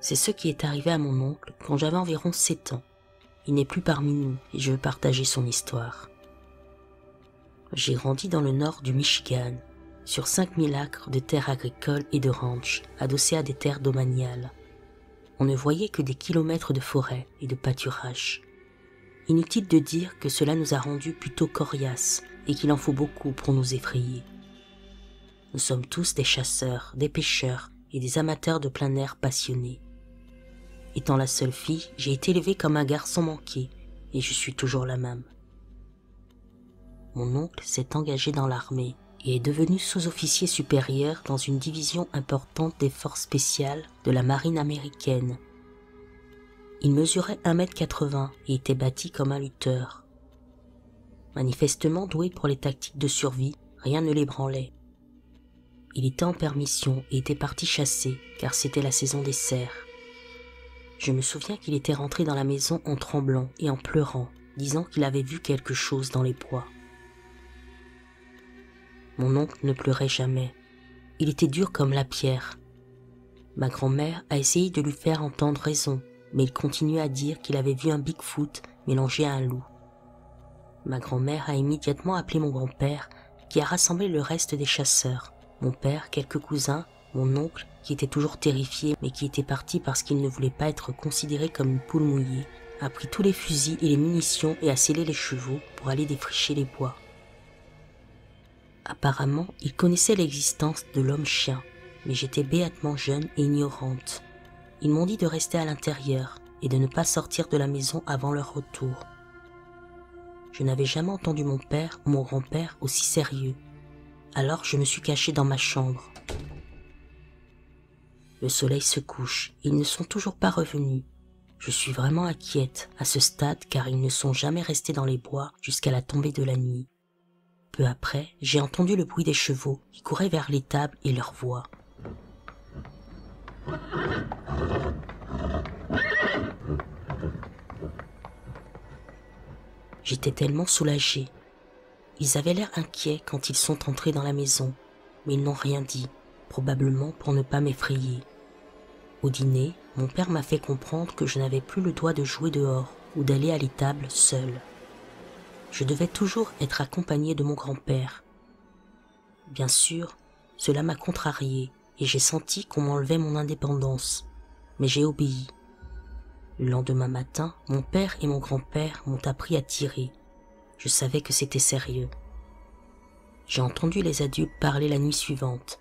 C'est ce qui est arrivé à mon oncle quand j'avais environ 7 ans. Il n'est plus parmi nous et je veux partager son histoire. J'ai grandi dans le nord du Michigan, sur 5000 acres de terres agricoles et de ranch, adossés à des terres domaniales. On ne voyait que des kilomètres de forêt et de pâturage. Inutile de dire que cela nous a rendus plutôt coriaces et qu'il en faut beaucoup pour nous effrayer. Nous sommes tous des chasseurs, des pêcheurs et des amateurs de plein air passionnés. Étant la seule fille, j'ai été élevée comme un garçon manqué et je suis toujours la même. Mon oncle s'est engagé dans l'armée et est devenu sous-officier supérieur dans une division importante des forces spéciales de la marine américaine. Il mesurait 1,80 m et était bâti comme un lutteur. Manifestement doué pour les tactiques de survie, rien ne l'ébranlait. Il était en permission et était parti chasser car c'était la saison des cerfs. Je me souviens qu'il était rentré dans la maison en tremblant et en pleurant, disant qu'il avait vu quelque chose dans les bois. Mon oncle ne pleurait jamais. Il était dur comme la pierre. Ma grand-mère a essayé de lui faire entendre raison, mais il continuait à dire qu'il avait vu un Bigfoot mélangé à un loup. Ma grand-mère a immédiatement appelé mon grand-père, qui a rassemblé le reste des chasseurs. Mon père, quelques cousins, mon oncle, qui était toujours terrifié, mais qui était parti parce qu'il ne voulait pas être considéré comme une poule mouillée, a pris tous les fusils et les munitions et a scellé les chevaux pour aller défricher les bois. Apparemment, il connaissait l'existence de l'homme-chien, mais j'étais béatement jeune et ignorante. Ils m'ont dit de rester à l'intérieur et de ne pas sortir de la maison avant leur retour. Je n'avais jamais entendu mon père ou mon grand-père aussi sérieux. Alors je me suis caché dans ma chambre. Le soleil se couche, ils ne sont toujours pas revenus. Je suis vraiment inquiète à ce stade car ils ne sont jamais restés dans les bois jusqu'à la tombée de la nuit. Peu après, j'ai entendu le bruit des chevaux qui couraient vers l'étable et leur voix. J'étais tellement soulagée. Ils avaient l'air inquiets quand ils sont entrés dans la maison, mais ils n'ont rien dit, probablement pour ne pas m'effrayer. Au dîner, mon père m'a fait comprendre que je n'avais plus le droit de jouer dehors ou d'aller à l'étable seule. Je devais toujours être accompagnée de mon grand-père. Bien sûr, cela m'a contrariée et j'ai senti qu'on m'enlevait mon indépendance, mais j'ai obéi. Le lendemain matin, mon père et mon grand-père m'ont appris à tirer. Je savais que c'était sérieux. J'ai entendu les adultes parler la nuit suivante.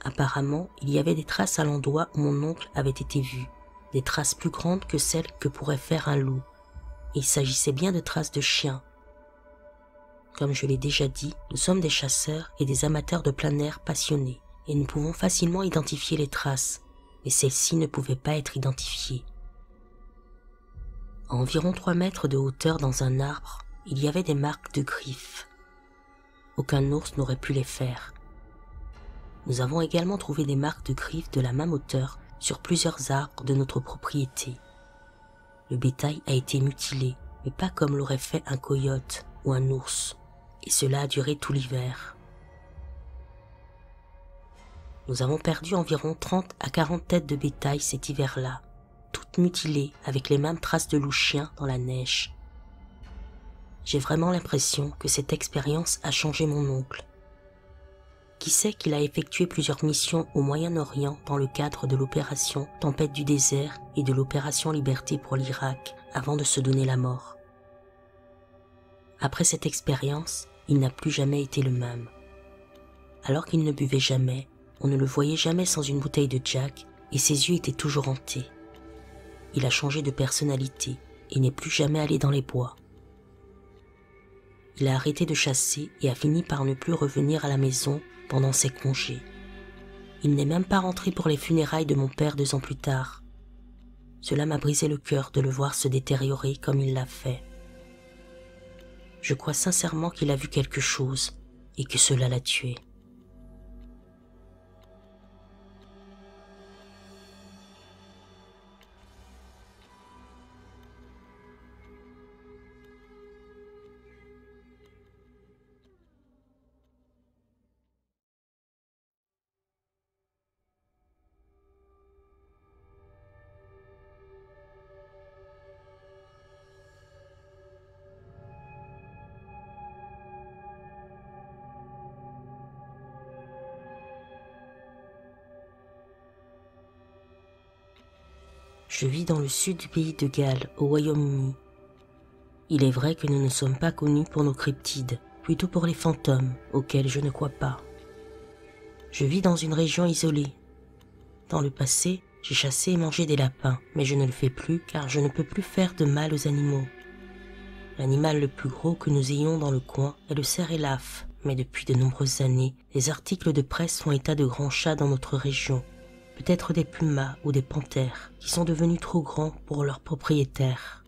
Apparemment, il y avait des traces à l'endroit où mon oncle avait été vu, des traces plus grandes que celles que pourrait faire un loup. Il s'agissait bien de traces de chiens. Comme je l'ai déjà dit, nous sommes des chasseurs et des amateurs de plein air passionnés, et nous pouvons facilement identifier les traces, mais celles-ci ne pouvaient pas être identifiées. À environ 3 mètres de hauteur dans un arbre, il y avait des marques de griffes. Aucun ours n'aurait pu les faire. Nous avons également trouvé des marques de griffes de la même hauteur sur plusieurs arbres de notre propriété. Le bétail a été mutilé, mais pas comme l'aurait fait un coyote ou un ours, et cela a duré tout l'hiver. Nous avons perdu environ 30 à 40 têtes de bétail cet hiver-là, toutes mutilées avec les mêmes traces de loup-chien dans la neige. J'ai vraiment l'impression que cette expérience a changé mon oncle. Qui sait qu'il a effectué plusieurs missions au Moyen-Orient dans le cadre de l'opération Tempête du désert et de l'opération Liberté pour l'Irak avant de se donner la mort. Après cette expérience, il n'a plus jamais été le même. Alors qu'il ne buvait jamais, on ne le voyait jamais sans une bouteille de Jack et ses yeux étaient toujours hantés. Il a changé de personnalité et n'est plus jamais allé dans les bois. Il a arrêté de chasser et a fini par ne plus revenir à la maison pendant ses congés. Il n'est même pas rentré pour les funérailles de mon père 2 ans plus tard. Cela m'a brisé le cœur de le voir se détériorer comme il l'a fait. Je crois sincèrement qu'il a vu quelque chose et que cela l'a tué. Je vis dans le sud du pays de Galles, au Royaume-Uni. Il est vrai que nous ne sommes pas connus pour nos cryptides, plutôt pour les fantômes, auxquels je ne crois pas. Je vis dans une région isolée. Dans le passé, j'ai chassé et mangé des lapins, mais je ne le fais plus car je ne peux plus faire de mal aux animaux. L'animal le plus gros que nous ayons dans le coin est le cerf élaphe, mais depuis de nombreuses années, les articles de presse font état de grands chats dans notre région, peut-être des pumas ou des panthères, qui sont devenus trop grands pour leurs propriétaires.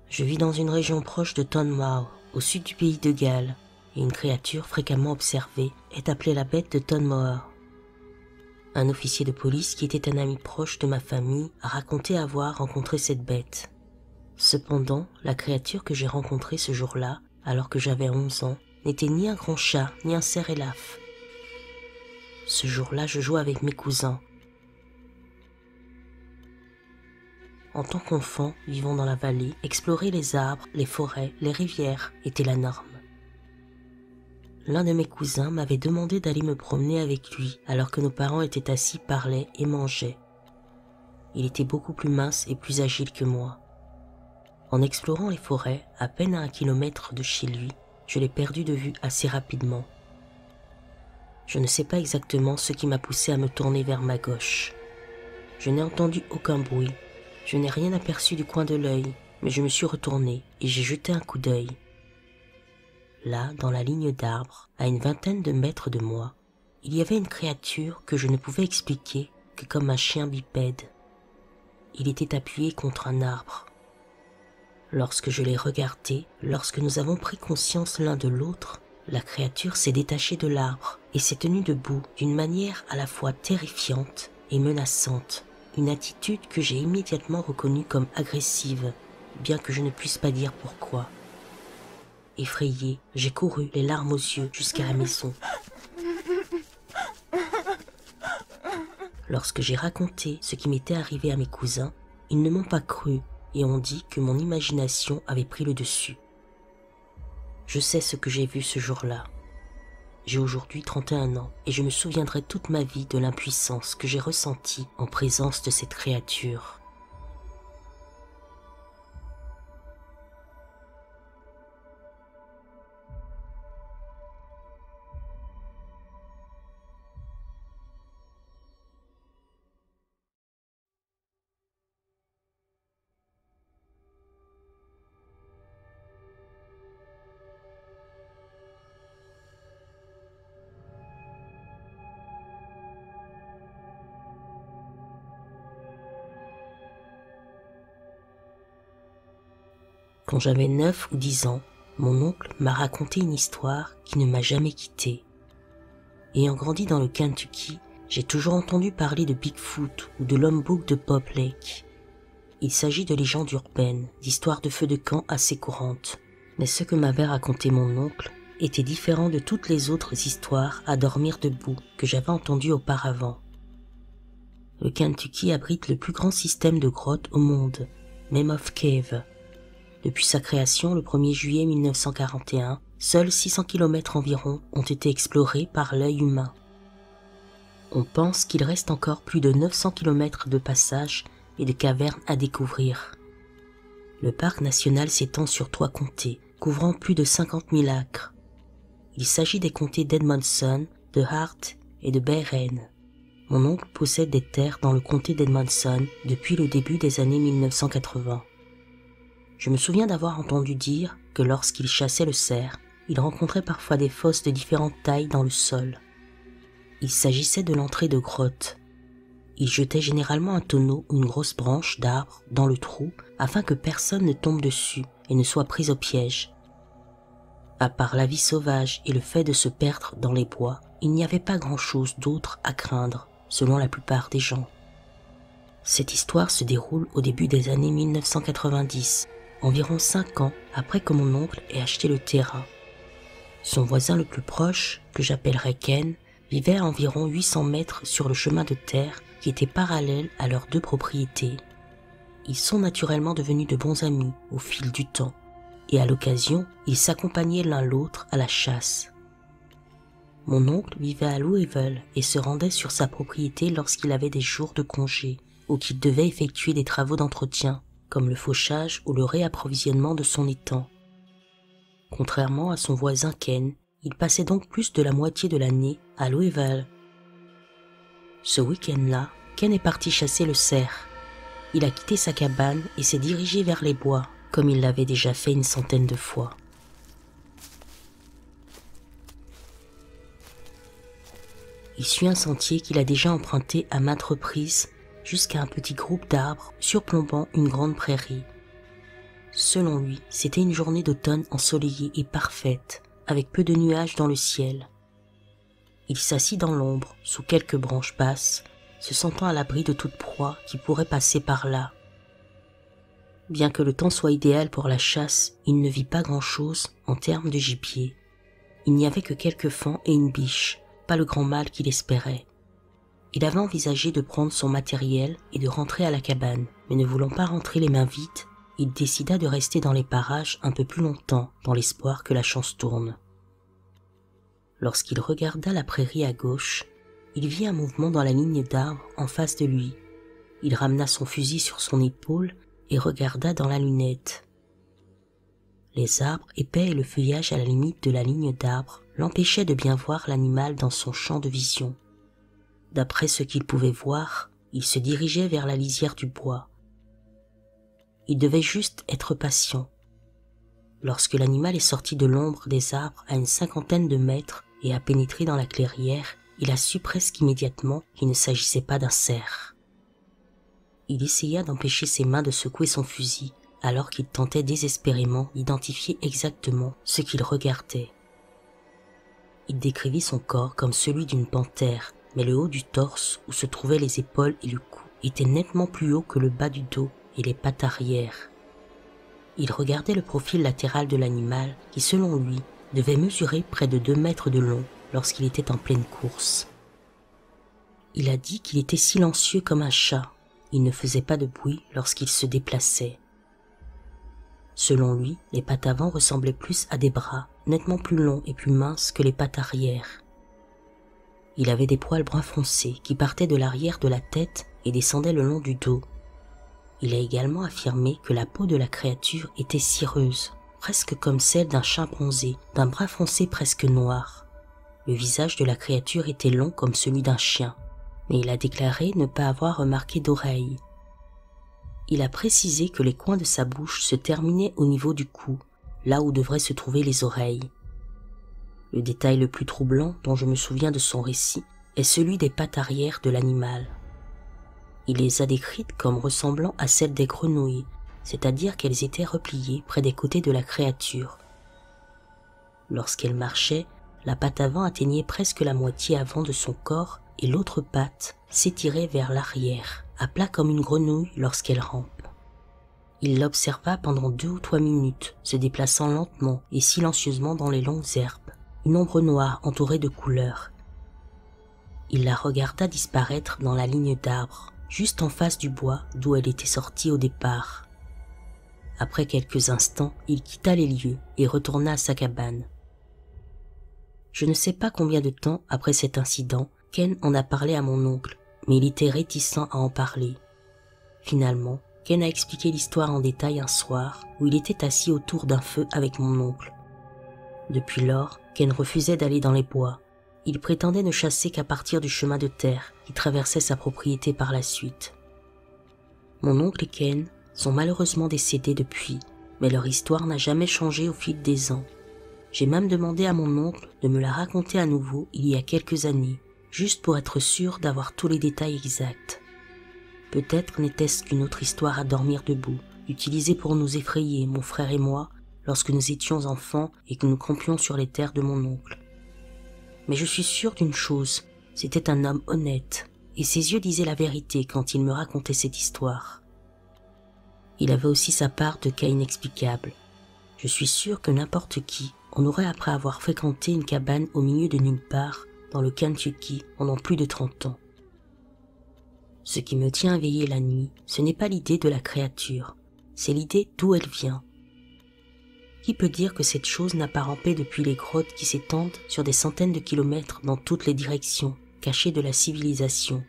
Je vis dans une région proche de Tonmouth, au sud du pays de Galles, et une créature fréquemment observée est appelée la bête de Tonmouth. Un officier de police qui était un ami proche de ma famille a raconté avoir rencontré cette bête. Cependant, la créature que j'ai rencontrée ce jour-là, alors que j'avais 11 ans, n'était ni un grand chat ni un cerf élaphe. Ce jour-là, je jouais avec mes cousins. En tant qu'enfant, vivant dans la vallée, explorer les arbres, les forêts, les rivières était la norme. L'un de mes cousins m'avait demandé d'aller me promener avec lui alors que nos parents étaient assis, parlaient et mangeaient. Il était beaucoup plus mince et plus agile que moi. En explorant les forêts, à peine à 1 kilomètre de chez lui, je l'ai perdu de vue assez rapidement. Je ne sais pas exactement ce qui m'a poussé à me tourner vers ma gauche. Je n'ai entendu aucun bruit, je n'ai rien aperçu du coin de l'œil, mais je me suis retourné et j'ai jeté un coup d'œil. Là, dans la ligne d'arbres, à une vingtaine de mètres de moi, il y avait une créature que je ne pouvais expliquer que comme un chien bipède. Il était appuyé contre un arbre. Lorsque je l'ai regardé, lorsque nous avons pris conscience l'un de l'autre, la créature s'est détachée de l'arbre et s'est tenue debout d'une manière à la fois terrifiante et menaçante, une attitude que j'ai immédiatement reconnue comme agressive, bien que je ne puisse pas dire pourquoi. Effrayé, j'ai couru, les larmes aux yeux, jusqu'à la maison. Lorsque j'ai raconté ce qui m'était arrivé à mes cousins, ils ne m'ont pas cru et ont dit que mon imagination avait pris le dessus. Je sais ce que j'ai vu ce jour-là. J'ai aujourd'hui 31 ans et je me souviendrai toute ma vie de l'impuissance que j'ai ressentie en présence de cette créature. Quand j'avais 9 ou 10 ans, mon oncle m'a raconté une histoire qui ne m'a jamais quitté. Ayant grandi dans le Kentucky, j'ai toujours entendu parler de Bigfoot ou de l'homme bouc de Bob Lake. Il s'agit de légendes urbaines, d'histoires de feux de camp assez courantes. Mais ce que m'avait raconté mon oncle était différent de toutes les autres histoires à dormir debout que j'avais entendues auparavant. Le Kentucky abrite le plus grand système de grottes au monde, Mammoth Cave. Depuis sa création le 1er juillet 1941, seuls 600 km environ ont été explorés par l'œil humain. On pense qu'il reste encore plus de 900 km de passages et de cavernes à découvrir. Le parc national s'étend sur 3 comtés, couvrant plus de 50 000 acres. Il s'agit des comtés d'Edmondson, de Hart et de Berrien. Mon oncle possède des terres dans le comté d'Edmondson depuis le début des années 1980. Je me souviens d'avoir entendu dire que lorsqu'il chassait le cerf, il rencontrait parfois des fosses de différentes tailles dans le sol. Il s'agissait de l'entrée de grottes. Il jetait généralement un tonneau ou une grosse branche d'arbre dans le trou afin que personne ne tombe dessus et ne soit pris au piège. À part la vie sauvage et le fait de se perdre dans les bois, il n'y avait pas grand-chose d'autre à craindre, selon la plupart des gens. Cette histoire se déroule au début des années 1990, environ 5 ans après que mon oncle ait acheté le terrain. Son voisin le plus proche, que j'appellerais Ken, vivait à environ 800 mètres sur le chemin de terre qui était parallèle à leurs 2 propriétés. Ils sont naturellement devenus de bons amis au fil du temps, et à l'occasion, ils s'accompagnaient l'un l'autre à la chasse. Mon oncle vivait à Louisville et se rendait sur sa propriété lorsqu'il avait des jours de congé. ou qu'il devait effectuer des travaux d'entretien, comme le fauchage ou le réapprovisionnement de son étang. Contrairement à son voisin Ken, il passait donc plus de la moitié de l'année à Louisville. Ce week-end-là, Ken est parti chasser le cerf. Il a quitté sa cabane et s'est dirigé vers les bois, comme il l'avait déjà fait une centaine de fois. Il suit un sentier qu'il a déjà emprunté à maintes reprises jusqu'à un petit groupe d'arbres surplombant une grande prairie. Selon lui, c'était une journée d'automne ensoleillée et parfaite, avec peu de nuages dans le ciel. Il s'assit dans l'ombre, sous quelques branches basses, se sentant à l'abri de toute proie qui pourrait passer par là. Bien que le temps soit idéal pour la chasse, il ne vit pas grand-chose en termes de gibier. Il n'y avait que quelques faons et une biche, pas le grand mâle qu'il espérait. Il avait envisagé de prendre son matériel et de rentrer à la cabane, mais ne voulant pas rentrer les mains vides, il décida de rester dans les parages un peu plus longtemps, dans l'espoir que la chance tourne. Lorsqu'il regarda la prairie à gauche, il vit un mouvement dans la ligne d'arbres en face de lui. Il ramena son fusil sur son épaule et regarda dans la lunette. Les arbres épais et le feuillage à la limite de la ligne d'arbres l'empêchaient de bien voir l'animal dans son champ de vision. D'après ce qu'il pouvait voir, il se dirigeait vers la lisière du bois. Il devait juste être patient. Lorsque l'animal est sorti de l'ombre des arbres à une 50aine de mètres et a pénétré dans la clairière, il a su presque immédiatement qu'il ne s'agissait pas d'un cerf. Il essaya d'empêcher ses mains de secouer son fusil, alors qu'il tentait désespérément d'identifier exactement ce qu'il regardait. Il décrivit son corps comme celui d'une panthère, mais le haut du torse, où se trouvaient les épaules et le cou, était nettement plus haut que le bas du dos et les pattes arrière. Il regardait le profil latéral de l'animal qui, selon lui, devait mesurer près de 2 mètres de long lorsqu'il était en pleine course. Il a dit qu'il était silencieux comme un chat. Il ne faisait pas de bruit lorsqu'il se déplaçait. Selon lui, les pattes avant ressemblaient plus à des bras, nettement plus longs et plus minces que les pattes arrière. Il avait des poils brun foncé qui partaient de l'arrière de la tête et descendaient le long du dos. Il a également affirmé que la peau de la créature était cireuse, presque comme celle d'un chimpanzé, d'un brun foncé presque noir. Le visage de la créature était long comme celui d'un chien, mais il a déclaré ne pas avoir remarqué d'oreilles. Il a précisé que les coins de sa bouche se terminaient au niveau du cou, là où devraient se trouver les oreilles. Le détail le plus troublant dont je me souviens de son récit est celui des pattes arrière de l'animal. Il les a décrites comme ressemblant à celles des grenouilles, c'est-à-dire qu'elles étaient repliées près des côtés de la créature. Lorsqu'elle marchait, la patte avant atteignait presque la moitié avant de son corps et l'autre patte s'étirait vers l'arrière, à plat comme une grenouille lorsqu'elle rampe. Il l'observa pendant 2 ou 3 minutes, se déplaçant lentement et silencieusement dans les longues herbes, une ombre noire entourée de couleurs. Il la regarda disparaître dans la ligne d'arbres, juste en face du bois d'où elle était sortie au départ. Après quelques instants, il quitta les lieux et retourna à sa cabane. Je ne sais pas combien de temps après cet incident, Ken en a parlé à mon oncle, mais il était réticent à en parler. Finalement, Ken a expliqué l'histoire en détail un soir où il était assis autour d'un feu avec mon oncle. Depuis lors, Ken refusait d'aller dans les bois. Il prétendait ne chasser qu'à partir du chemin de terre qui traversait sa propriété par la suite. Mon oncle et Ken sont malheureusement décédés depuis, mais leur histoire n'a jamais changé au fil des ans. J'ai même demandé à mon oncle de me la raconter à nouveau il y a quelques années, juste pour être sûr d'avoir tous les détails exacts. Peut-être n'était-ce qu'une autre histoire à dormir debout, utilisée pour nous effrayer, mon frère et moi, lorsque nous étions enfants et que nous campions sur les terres de mon oncle. Mais je suis sûr d'une chose, c'était un homme honnête, et ses yeux disaient la vérité quand il me racontait cette histoire. Il avait aussi sa part de cas inexplicables. Je suis sûr que n'importe qui en aurait après avoir fréquenté une cabane au milieu de nulle part, dans le Kentucky, pendant plus de 30 ans. Ce qui me tient éveillé la nuit, ce n'est pas l'idée de la créature, c'est l'idée d'où elle vient. Qui peut dire que cette chose n'a pas rampé depuis les grottes qui s'étendent sur des centaines de kilomètres dans toutes les directions, cachées de la civilisation?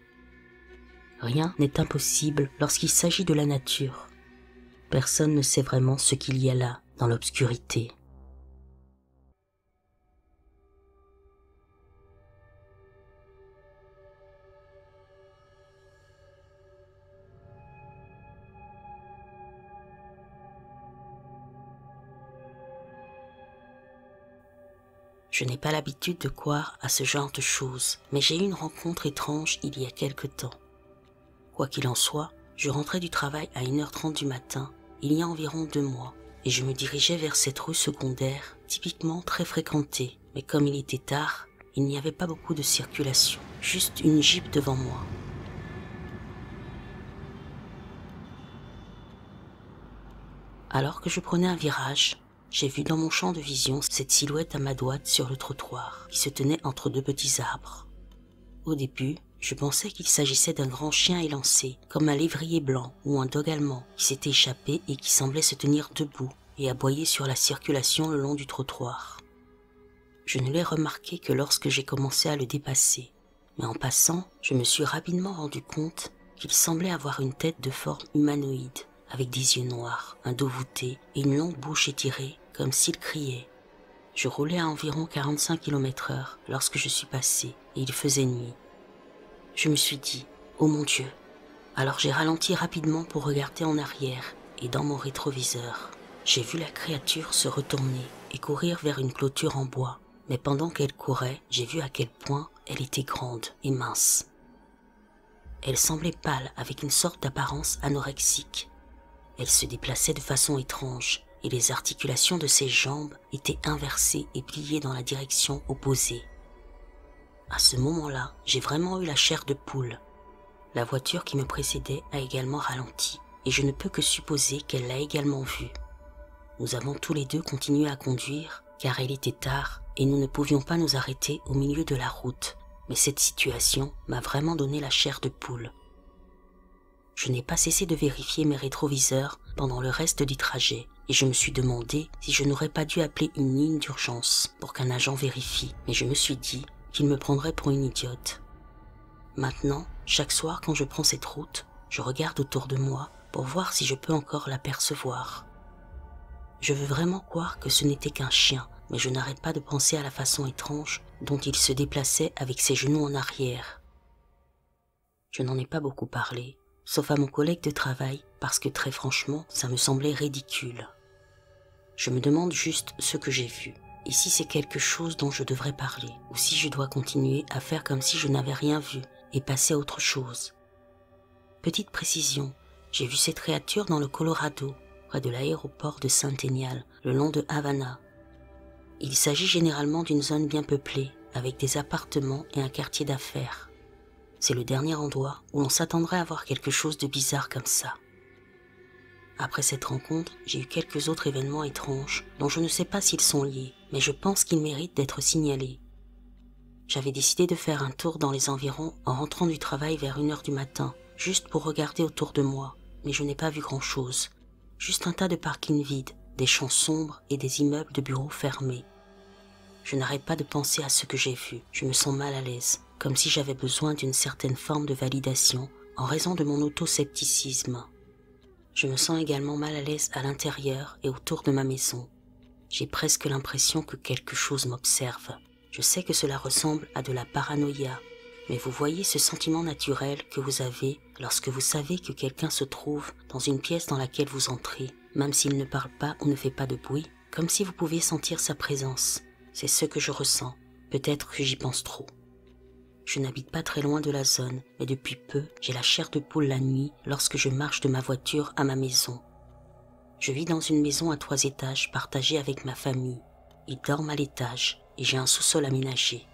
Rien n'est impossible lorsqu'il s'agit de la nature. Personne ne sait vraiment ce qu'il y a là, dans l'obscurité. Je n'ai pas l'habitude de croire à ce genre de choses, mais j'ai eu une rencontre étrange il y a quelque temps. Quoi qu'il en soit, je rentrais du travail à 1h30 du matin, il y a environ 2 mois, et je me dirigeais vers cette rue secondaire, typiquement très fréquentée, mais comme il était tard, il n'y avait pas beaucoup de circulation, juste une Jeep devant moi. Alors que je prenais un virage, j'ai vu dans mon champ de vision cette silhouette à ma droite sur le trottoir, qui se tenait entre 2 petits arbres. Au début, je pensais qu'il s'agissait d'un grand chien élancé, comme un lévrier blanc ou un dog allemand qui s'était échappé et qui semblait se tenir debout et aboyer sur la circulation le long du trottoir. Je ne l'ai remarqué que lorsque j'ai commencé à le dépasser, mais en passant, je me suis rapidement rendu compte qu'il semblait avoir une tête de forme humanoïde, avec des yeux noirs, un dos voûté et une longue bouche étirée, comme s'il criait. Je roulais à environ 45 km/h lorsque je suis passé et il faisait nuit. Je me suis dit, oh mon Dieu. Alors j'ai ralenti rapidement pour regarder en arrière et dans mon rétroviseur. J'ai vu la créature se retourner et courir vers une clôture en bois. Mais pendant qu'elle courait, j'ai vu à quel point elle était grande et mince. Elle semblait pâle avec une sorte d'apparence anorexique. Elle se déplaçait de façon étrange et les articulations de ses jambes étaient inversées et pliées dans la direction opposée. À ce moment-là, j'ai vraiment eu la chair de poule. La voiture qui me précédait a également ralenti et je ne peux que supposer qu'elle l'a également vue. Nous avons tous les deux continué à conduire car il était tard et nous ne pouvions pas nous arrêter au milieu de la route. Mais cette situation m'a vraiment donné la chair de poule. Je n'ai pas cessé de vérifier mes rétroviseurs pendant le reste du trajet et je me suis demandé si je n'aurais pas dû appeler une ligne d'urgence pour qu'un agent vérifie, mais je me suis dit qu'il me prendrait pour une idiote. Maintenant, chaque soir quand je prends cette route, je regarde autour de moi pour voir si je peux encore l'apercevoir. Je veux vraiment croire que ce n'était qu'un chien, mais je n'arrête pas de penser à la façon étrange dont il se déplaçait avec ses genoux en arrière. Je n'en ai pas beaucoup parlé, sauf à mon collègue de travail, parce que très franchement, ça me semblait ridicule. Je me demande juste ce que j'ai vu, et si c'est quelque chose dont je devrais parler, ou si je dois continuer à faire comme si je n'avais rien vu et passer à autre chose. Petite précision, j'ai vu cette créature dans le Colorado, près de l'aéroport de Centennial, le long de Havana. Il s'agit généralement d'une zone bien peuplée, avec des appartements et un quartier d'affaires. C'est le dernier endroit où l'on s'attendrait à voir quelque chose de bizarre comme ça. Après cette rencontre, j'ai eu quelques autres événements étranges dont je ne sais pas s'ils sont liés, mais je pense qu'ils méritent d'être signalés. J'avais décidé de faire un tour dans les environs en rentrant du travail vers 1h du matin, juste pour regarder autour de moi, mais je n'ai pas vu grand-chose. Juste un tas de parkings vides, des champs sombres et des immeubles de bureaux fermés. Je n'arrête pas de penser à ce que j'ai vu, je me sens mal à l'aise, comme si j'avais besoin d'une certaine forme de validation en raison de mon autoscepticisme. Je me sens également mal à l'aise à l'intérieur et autour de ma maison. J'ai presque l'impression que quelque chose m'observe. Je sais que cela ressemble à de la paranoïa, mais vous voyez ce sentiment naturel que vous avez lorsque vous savez que quelqu'un se trouve dans une pièce dans laquelle vous entrez, même s'il ne parle pas ou ne fait pas de bruit, comme si vous pouviez sentir sa présence. C'est ce que je ressens. Peut-être que j'y pense trop. Je n'habite pas très loin de la zone, mais depuis peu, j'ai la chair de poule la nuit lorsque je marche de ma voiture à ma maison. Je vis dans une maison à 3 étages partagée avec ma famille. Ils dorment à l'étage et j'ai un sous-sol aménagé.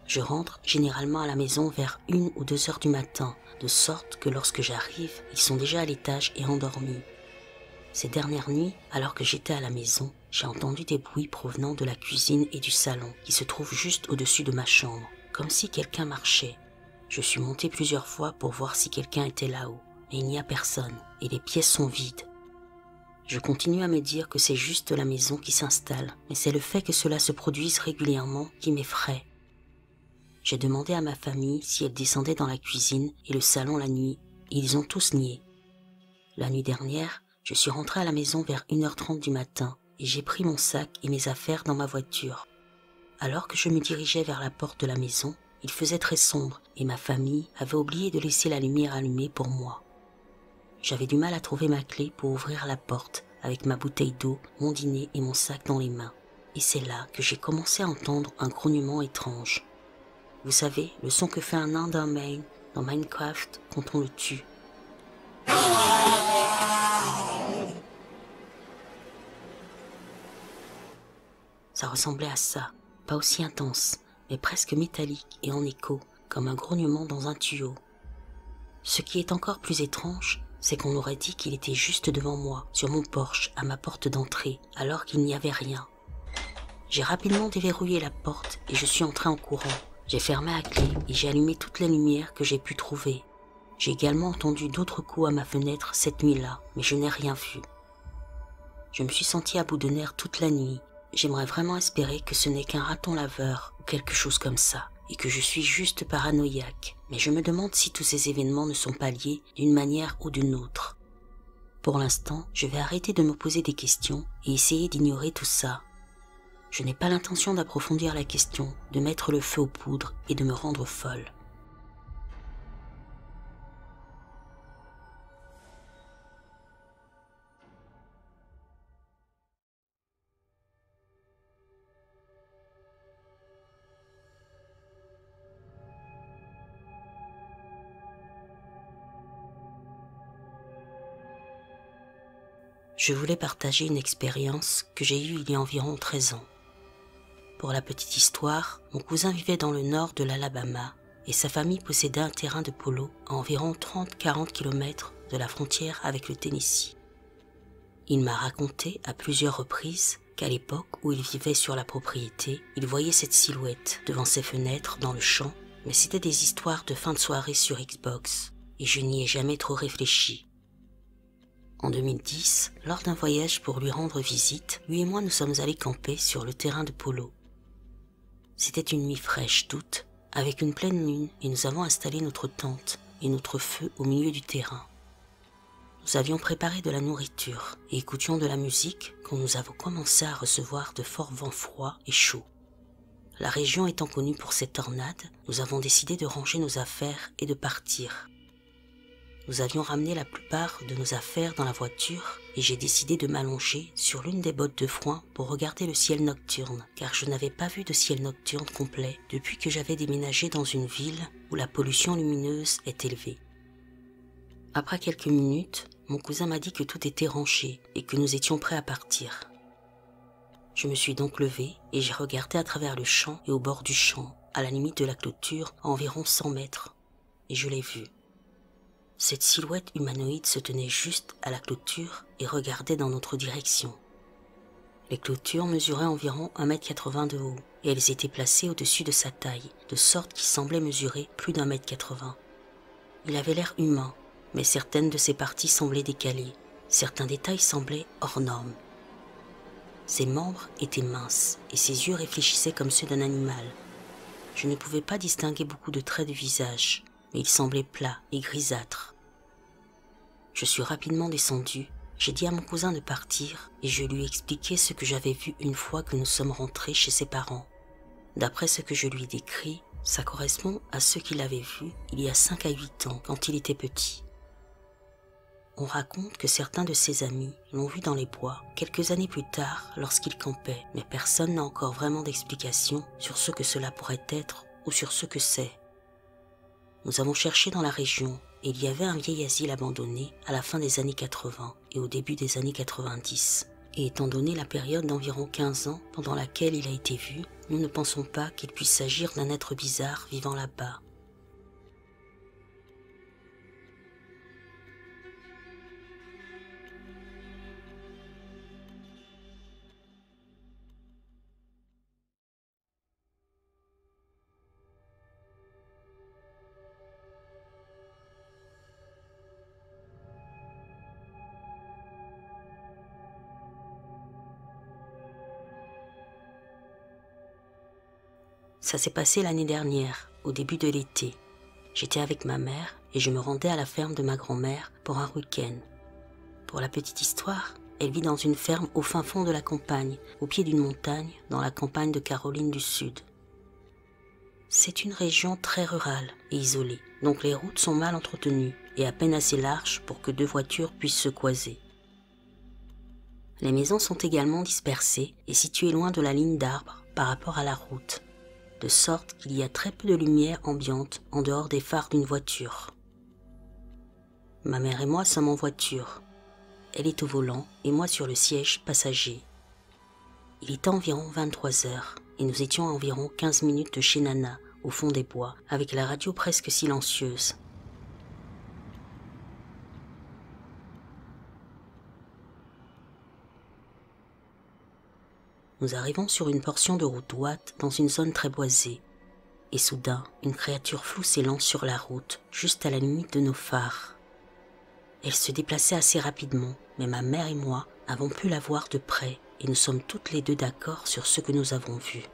Je rentre généralement à la maison vers 1 ou 2 heures du matin, de sorte que lorsque j'arrive, ils sont déjà à l'étage et endormis. Ces dernières nuits, alors que j'étais à la maison, j'ai entendu des bruits provenant de la cuisine et du salon qui se trouvent juste au-dessus de ma chambre, comme si quelqu'un marchait. Je suis monté plusieurs fois pour voir si quelqu'un était là-haut, mais il n'y a personne et les pièces sont vides. Je continue à me dire que c'est juste la maison qui s'installe, mais c'est le fait que cela se produise régulièrement qui m'effraie. J'ai demandé à ma famille si elle descendait dans la cuisine et le salon la nuit, et ils ont tous nié. La nuit dernière, je suis rentrée à la maison vers 1h30 du matin et j'ai pris mon sac et mes affaires dans ma voiture. Alors que je me dirigeais vers la porte de la maison, il faisait très sombre et ma famille avait oublié de laisser la lumière allumée pour moi. J'avais du mal à trouver ma clé pour ouvrir la porte avec ma bouteille d'eau, mon dîner et mon sac dans les mains. Et c'est là que j'ai commencé à entendre un grognement étrange. Vous savez, le son que fait un Enderman dans Minecraft quand on le tue. Ça ressemblait à ça, pas aussi intense, mais presque métallique et en écho, comme un grognement dans un tuyau. Ce qui est encore plus étrange, c'est qu'on aurait dit qu'il était juste devant moi, sur mon porche, à ma porte d'entrée, alors qu'il n'y avait rien. J'ai rapidement déverrouillé la porte et je suis entré en courant. J'ai fermé à clé et j'ai allumé toutes les lumières que j'ai pu trouver. J'ai également entendu d'autres coups à ma fenêtre cette nuit-là, mais je n'ai rien vu. Je me suis senti à bout de nerfs toute la nuit. J'aimerais vraiment espérer que ce n'est qu'un raton laveur ou quelque chose comme ça, et que je suis juste paranoïaque. Mais je me demande si tous ces événements ne sont pas liés d'une manière ou d'une autre. Pour l'instant, je vais arrêter de me poser des questions et essayer d'ignorer tout ça. Je n'ai pas l'intention d'approfondir la question, de mettre le feu aux poudres et de me rendre folle. Je voulais partager une expérience que j'ai eue il y a environ 13 ans. Pour la petite histoire, mon cousin vivait dans le nord de l'Alabama et sa famille possédait un terrain de polo à environ 30-40 km de la frontière avec le Tennessee. Il m'a raconté à plusieurs reprises qu'à l'époque où il vivait sur la propriété, il voyait cette silhouette devant ses fenêtres dans le champ, mais c'était des histoires de fin de soirée sur Xbox et je n'y ai jamais trop réfléchi. En 2010, lors d'un voyage pour lui rendre visite, lui et moi nous sommes allés camper sur le terrain de polo. C'était une nuit fraîche d'août, avec une pleine lune, et nous avons installé notre tente et notre feu au milieu du terrain. Nous avions préparé de la nourriture et écoutions de la musique quand nous avons commencé à recevoir de forts vents froids et chauds. La région étant connue pour ses tornades, nous avons décidé de ranger nos affaires et de partir. Nous avions ramené la plupart de nos affaires dans la voiture et j'ai décidé de m'allonger sur l'une des bottes de foin pour regarder le ciel nocturne, car je n'avais pas vu de ciel nocturne complet depuis que j'avais déménagé dans une ville où la pollution lumineuse est élevée. Après quelques minutes, mon cousin m'a dit que tout était rangé et que nous étions prêts à partir. Je me suis donc levé et j'ai regardé à travers le champ et au bord du champ, à la limite de la clôture, à environ 100 mètres, et je l'ai vu. Cette silhouette humanoïde se tenait juste à la clôture et regardait dans notre direction. Les clôtures mesuraient environ 1,80 m de haut et elles étaient placées au-dessus de sa taille, de sorte qu'il semblait mesurer plus d'1,80 m. Il avait l'air humain, mais certaines de ses parties semblaient décalées. Certains détails semblaient hors normes. Ses membres étaient minces et ses yeux réfléchissaient comme ceux d'un animal. Je ne pouvais pas distinguer beaucoup de traits de visage, mais il semblait plat et grisâtre. Je suis rapidement descendu, j'ai dit à mon cousin de partir et je lui ai expliqué ce que j'avais vu une fois que nous sommes rentrés chez ses parents. D'après ce que je lui ai décrit, ça correspond à ce qu'il avait vu il y a 5 à 8 ans quand il était petit. On raconte que certains de ses amis l'ont vu dans les bois quelques années plus tard lorsqu'il campait, mais personne n'a encore vraiment d'explication sur ce que cela pourrait être ou sur ce que c'est. Nous avons cherché dans la région et il y avait un vieil asile abandonné à la fin des années 80 et au début des années 90. Et étant donné la période d'environ 15 ans pendant laquelle il a été vu, nous ne pensons pas qu'il puisse s'agir d'un être bizarre vivant là-bas. Ça s'est passé l'année dernière, au début de l'été. J'étais avec ma mère et je me rendais à la ferme de ma grand-mère pour un week-end. Pour la petite histoire, elle vit dans une ferme au fin fond de la campagne, au pied d'une montagne, dans la campagne de Caroline du Sud. C'est une région très rurale et isolée, donc les routes sont mal entretenues et à peine assez larges pour que deux voitures puissent se croiser. Les maisons sont également dispersées et situées loin de la ligne d'arbres par rapport à la route, de sorte qu'il y a très peu de lumière ambiante en dehors des phares d'une voiture. Ma mère et moi sommes en voiture. Elle est au volant et moi sur le siège passager. Il était environ 23 heures et nous étions à environ 15 minutes de chez Nana, au fond des bois, avec la radio presque silencieuse. Nous arrivons sur une portion de route droite dans une zone très boisée. Et soudain, une créature floue s'élance sur la route, juste à la limite de nos phares. Elle se déplaçait assez rapidement, mais ma mère et moi avons pu la voir de près et nous sommes toutes les deux d'accord sur ce que nous avons vu.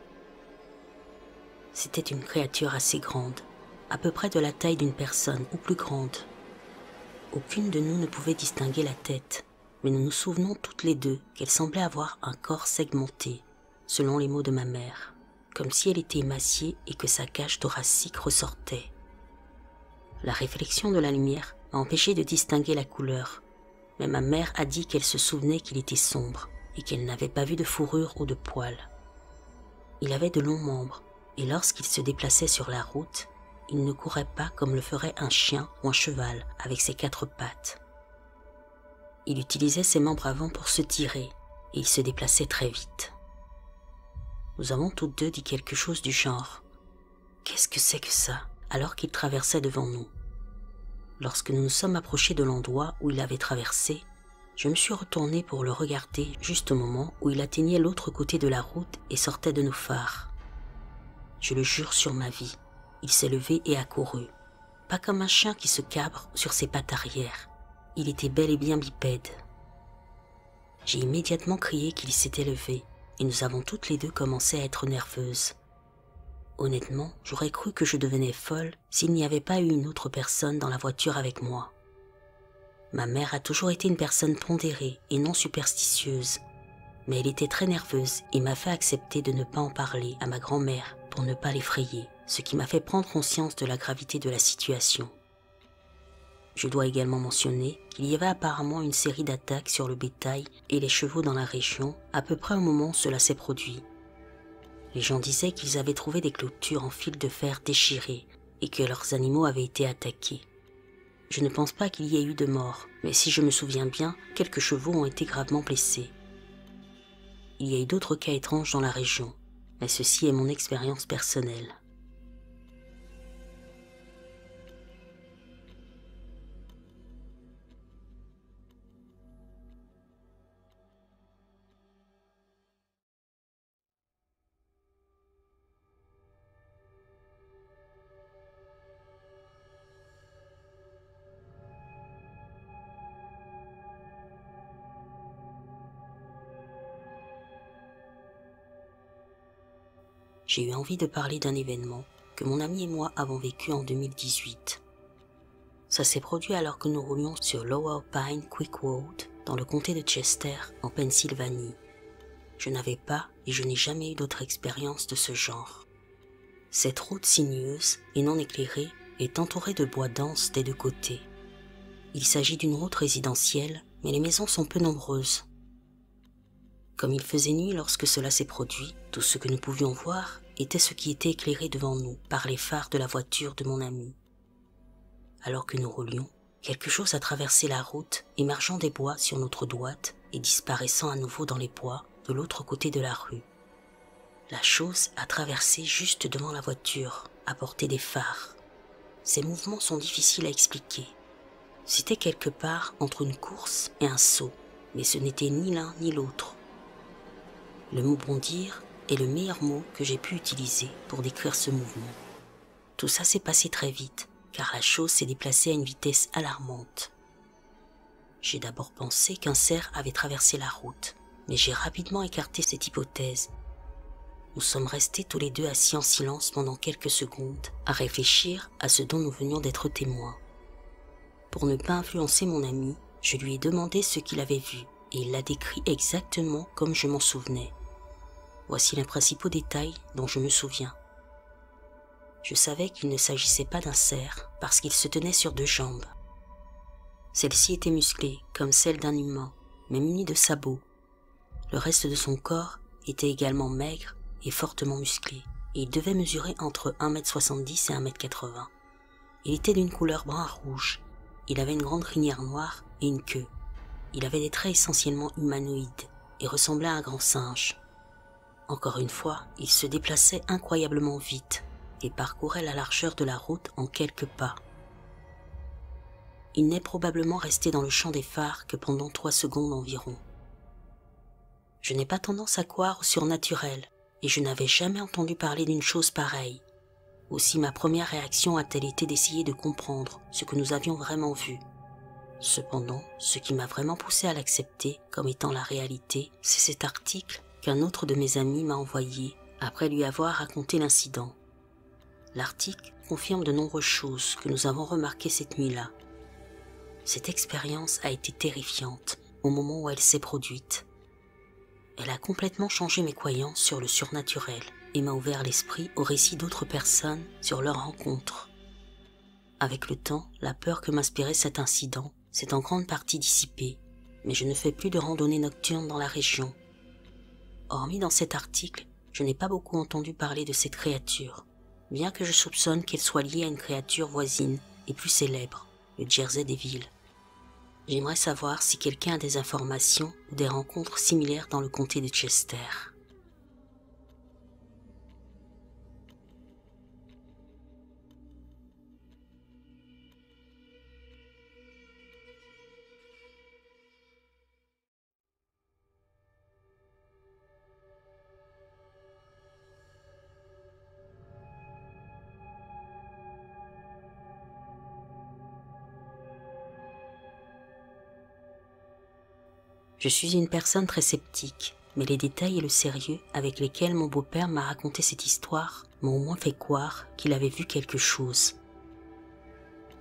C'était une créature assez grande, à peu près de la taille d'une personne ou plus grande. Aucune de nous ne pouvait distinguer la tête, mais nous nous souvenons toutes les deux qu'elle semblait avoir un corps segmenté, selon les mots de ma mère, comme si elle était émaciée et que sa cage thoracique ressortait. La réflexion de la lumière m'a empêché de distinguer la couleur, mais ma mère a dit qu'elle se souvenait qu'il était sombre et qu'elle n'avait pas vu de fourrure ou de poils. Il avait de longs membres, et lorsqu'il se déplaçait sur la route, il ne courait pas comme le ferait un chien ou un cheval avec ses 4 pattes. Il utilisait ses membres avant pour se tirer, et il se déplaçait très vite. Nous avons toutes deux dit quelque chose du genre « Qu'est-ce que c'est que ça ?» alors qu'il traversait devant nous. Lorsque nous nous sommes approchés de l'endroit où il avait traversé, je me suis retournée pour le regarder juste au moment où il atteignait l'autre côté de la route et sortait de nos phares. Je le jure sur ma vie, il s'est levé et a couru, pas comme un chien qui se cabre sur ses pattes arrière. Il était bel et bien bipède. J'ai immédiatement crié qu'il s'était levé et nous avons toutes les deux commencé à être nerveuses. Honnêtement, j'aurais cru que je devenais folle s'il n'y avait pas eu une autre personne dans la voiture avec moi. Ma mère a toujours été une personne pondérée et non superstitieuse, mais elle était très nerveuse et m'a fait accepter de ne pas en parler à ma grand-mère pour ne pas l'effrayer, ce qui m'a fait prendre conscience de la gravité de la situation. Je dois également mentionner qu'il y avait apparemment une série d'attaques sur le bétail et les chevaux dans la région à peu près au moment où cela s'est produit. Les gens disaient qu'ils avaient trouvé des clôtures en fil de fer déchirées et que leurs animaux avaient été attaqués. Je ne pense pas qu'il y ait eu de morts, mais si je me souviens bien, quelques chevaux ont été gravement blessés. Il y a eu d'autres cas étranges dans la région, mais ceci est mon expérience personnelle. J'ai eu envie de parler d'un événement que mon ami et moi avons vécu en 2018. Ça s'est produit alors que nous roulions sur Lower Pine Creek Road dans le comté de Chester, en Pennsylvanie. Je n'avais pas et je n'ai jamais eu d'autre expérience de ce genre. Cette route sinueuse et non éclairée est entourée de bois denses des deux côtés. Il s'agit d'une route résidentielle, mais les maisons sont peu nombreuses. Comme il faisait nuit lorsque cela s'est produit, tout ce que nous pouvions voir était ce qui était éclairé devant nous par les phares de la voiture de mon ami. Alors que nous roulions, quelque chose a traversé la route, émergeant des bois sur notre droite et disparaissant à nouveau dans les bois de l'autre côté de la rue. La chose a traversé juste devant la voiture, à portée des phares. Ces mouvements sont difficiles à expliquer. C'était quelque part entre une course et un saut, mais ce n'était ni l'un ni l'autre. Le mot bondir est le meilleur mot que j'ai pu utiliser pour décrire ce mouvement. Tout ça s'est passé très vite, car la chose s'est déplacée à une vitesse alarmante. J'ai d'abord pensé qu'un cerf avait traversé la route, mais j'ai rapidement écarté cette hypothèse. Nous sommes restés tous les deux assis en silence pendant quelques secondes, à réfléchir à ce dont nous venions d'être témoins. Pour ne pas influencer mon ami, je lui ai demandé ce qu'il avait vu, et il l'a décrit exactement comme je m'en souvenais. Voici les principaux détails dont je me souviens. Je savais qu'il ne s'agissait pas d'un cerf parce qu'il se tenait sur deux jambes. Celle-ci était musclée comme celle d'un humain, mais munie de sabots. Le reste de son corps était également maigre et fortement musclé, et il devait mesurer entre 1,70 m et 1,80 m. Il était d'une couleur brun-rouge, il avait une grande crinière noire et une queue. Il avait des traits essentiellement humanoïdes et ressemblait à un grand singe. Encore une fois, il se déplaçait incroyablement vite et parcourait la largeur de la route en quelques pas. Il n'est probablement resté dans le champ des phares que pendant 3 secondes environ. Je n'ai pas tendance à croire au surnaturel et je n'avais jamais entendu parler d'une chose pareille. Aussi ma première réaction a-t-elle été d'essayer de comprendre ce que nous avions vraiment vu. Cependant, ce qui m'a vraiment poussé à l'accepter comme étant la réalité, c'est cet article qu'un autre de mes amis m'a envoyé après lui avoir raconté l'incident. L'article confirme de nombreuses choses que nous avons remarquées cette nuit-là. Cette expérience a été terrifiante au moment où elle s'est produite. Elle a complètement changé mes croyances sur le surnaturel et m'a ouvert l'esprit aux récits d'autres personnes sur leurs rencontres. Avec le temps, la peur que m'inspirait cet incident s'est en grande partie dissipée, mais je ne fais plus de randonnée nocturne dans la région. Hormis dans cet article, je n'ai pas beaucoup entendu parler de cette créature, bien que je soupçonne qu'elle soit liée à une créature voisine et plus célèbre, le Jersey Devil. J'aimerais savoir si quelqu'un a des informations ou des rencontres similaires dans le comté de Chester. Je suis une personne très sceptique, mais les détails et le sérieux avec lesquels mon beau-père m'a raconté cette histoire m'ont au moins fait croire qu'il avait vu quelque chose.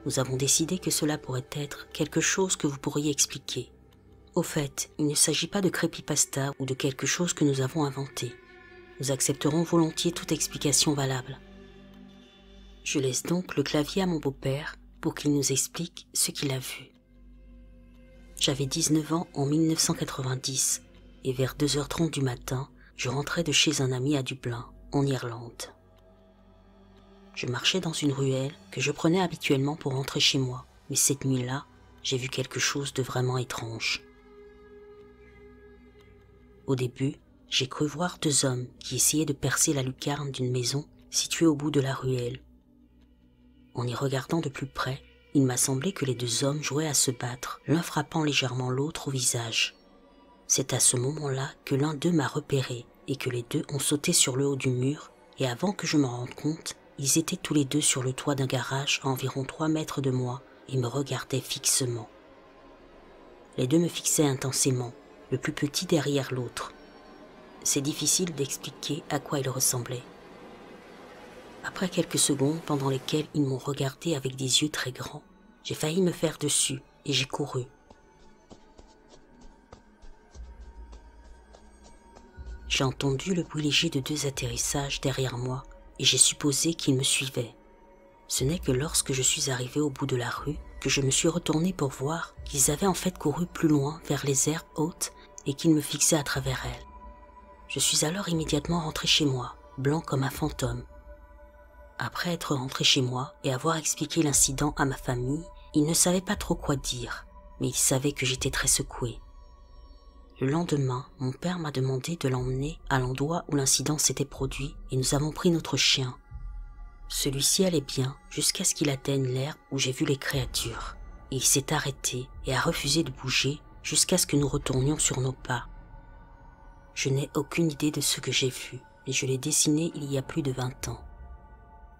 Nous avons décidé que cela pourrait être quelque chose que vous pourriez expliquer. Au fait, il ne s'agit pas de creepypasta ou de quelque chose que nous avons inventé. Nous accepterons volontiers toute explication valable. Je laisse donc le clavier à mon beau-père pour qu'il nous explique ce qu'il a vu. J'avais 19 ans en 1990 et vers 2h30 du matin, je rentrais de chez un ami à Dublin, en Irlande. Je marchais dans une ruelle que je prenais habituellement pour rentrer chez moi, mais cette nuit-là, j'ai vu quelque chose de vraiment étrange. Au début, j'ai cru voir 2 hommes qui essayaient de percer la lucarne d'une maison située au bout de la ruelle. En y regardant de plus près, il m'a semblé que les 2 hommes jouaient à se battre, l'un frappant légèrement l'autre au visage. C'est à ce moment-là que l'un d'eux m'a repéré et que les 2 ont sauté sur le haut du mur, et avant que je m'en rende compte, ils étaient tous les 2 sur le toit d'un garage à environ 3 mètres de moi et me regardaient fixement. Les 2 me fixaient intensément, le plus petit derrière l'autre. C'est difficile d'expliquer à quoi ils ressemblaient. Après quelques secondes pendant lesquelles ils m'ont regardé avec des yeux très grands, j'ai failli me faire dessus et j'ai couru. J'ai entendu le bruit léger de 2 atterrissages derrière moi et j'ai supposé qu'ils me suivaient. Ce n'est que lorsque je suis arrivé au bout de la rue que je me suis retourné pour voir qu'ils avaient en fait couru plus loin vers les herbes hautes et qu'ils me fixaient à travers elles. Je suis alors immédiatement rentré chez moi, blanc comme un fantôme. Après être rentré chez moi et avoir expliqué l'incident à ma famille, ils ne savaient pas trop quoi dire, mais ils savaient que j'étais très secoué. Le lendemain, mon père m'a demandé de l'emmener à l'endroit où l'incident s'était produit et nous avons pris notre chien. Celui-ci allait bien jusqu'à ce qu'il atteigne l'herbe où j'ai vu les créatures. Et il s'est arrêté et a refusé de bouger jusqu'à ce que nous retournions sur nos pas. Je n'ai aucune idée de ce que j'ai vu, mais je l'ai dessiné il y a plus de 20 ans.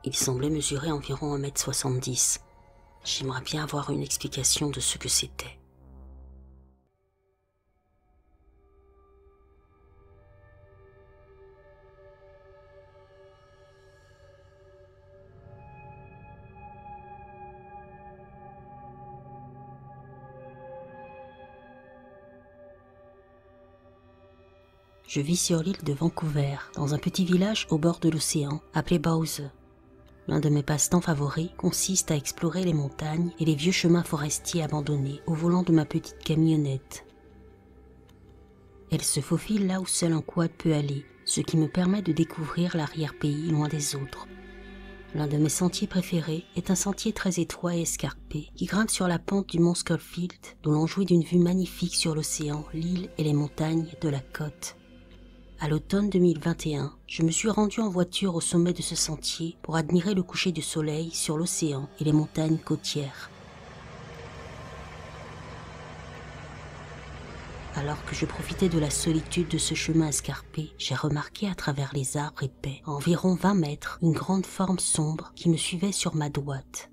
Il semblait mesurer environ 1,70 m. J'aimerais bien avoir une explication de ce que c'était. Je vis sur l'île de Vancouver, dans un petit village au bord de l'océan, appelé Bowse. L'un de mes passe-temps favoris consiste à explorer les montagnes et les vieux chemins forestiers abandonnés au volant de ma petite camionnette. Elle se faufile là où seul un quad peut aller, ce qui me permet de découvrir l'arrière-pays loin des autres. L'un de mes sentiers préférés est un sentier très étroit et escarpé qui grimpe sur la pente du mont Schofield, d'où l'on jouit d'une vue magnifique sur l'océan, l'île et les montagnes de la côte. À l'automne 2021, je me suis rendu en voiture au sommet de ce sentier pour admirer le coucher du soleil sur l'océan et les montagnes côtières. Alors que je profitais de la solitude de ce chemin escarpé, j'ai remarqué à travers les arbres épais, à environ 20 mètres, une grande forme sombre qui me suivait sur ma droite.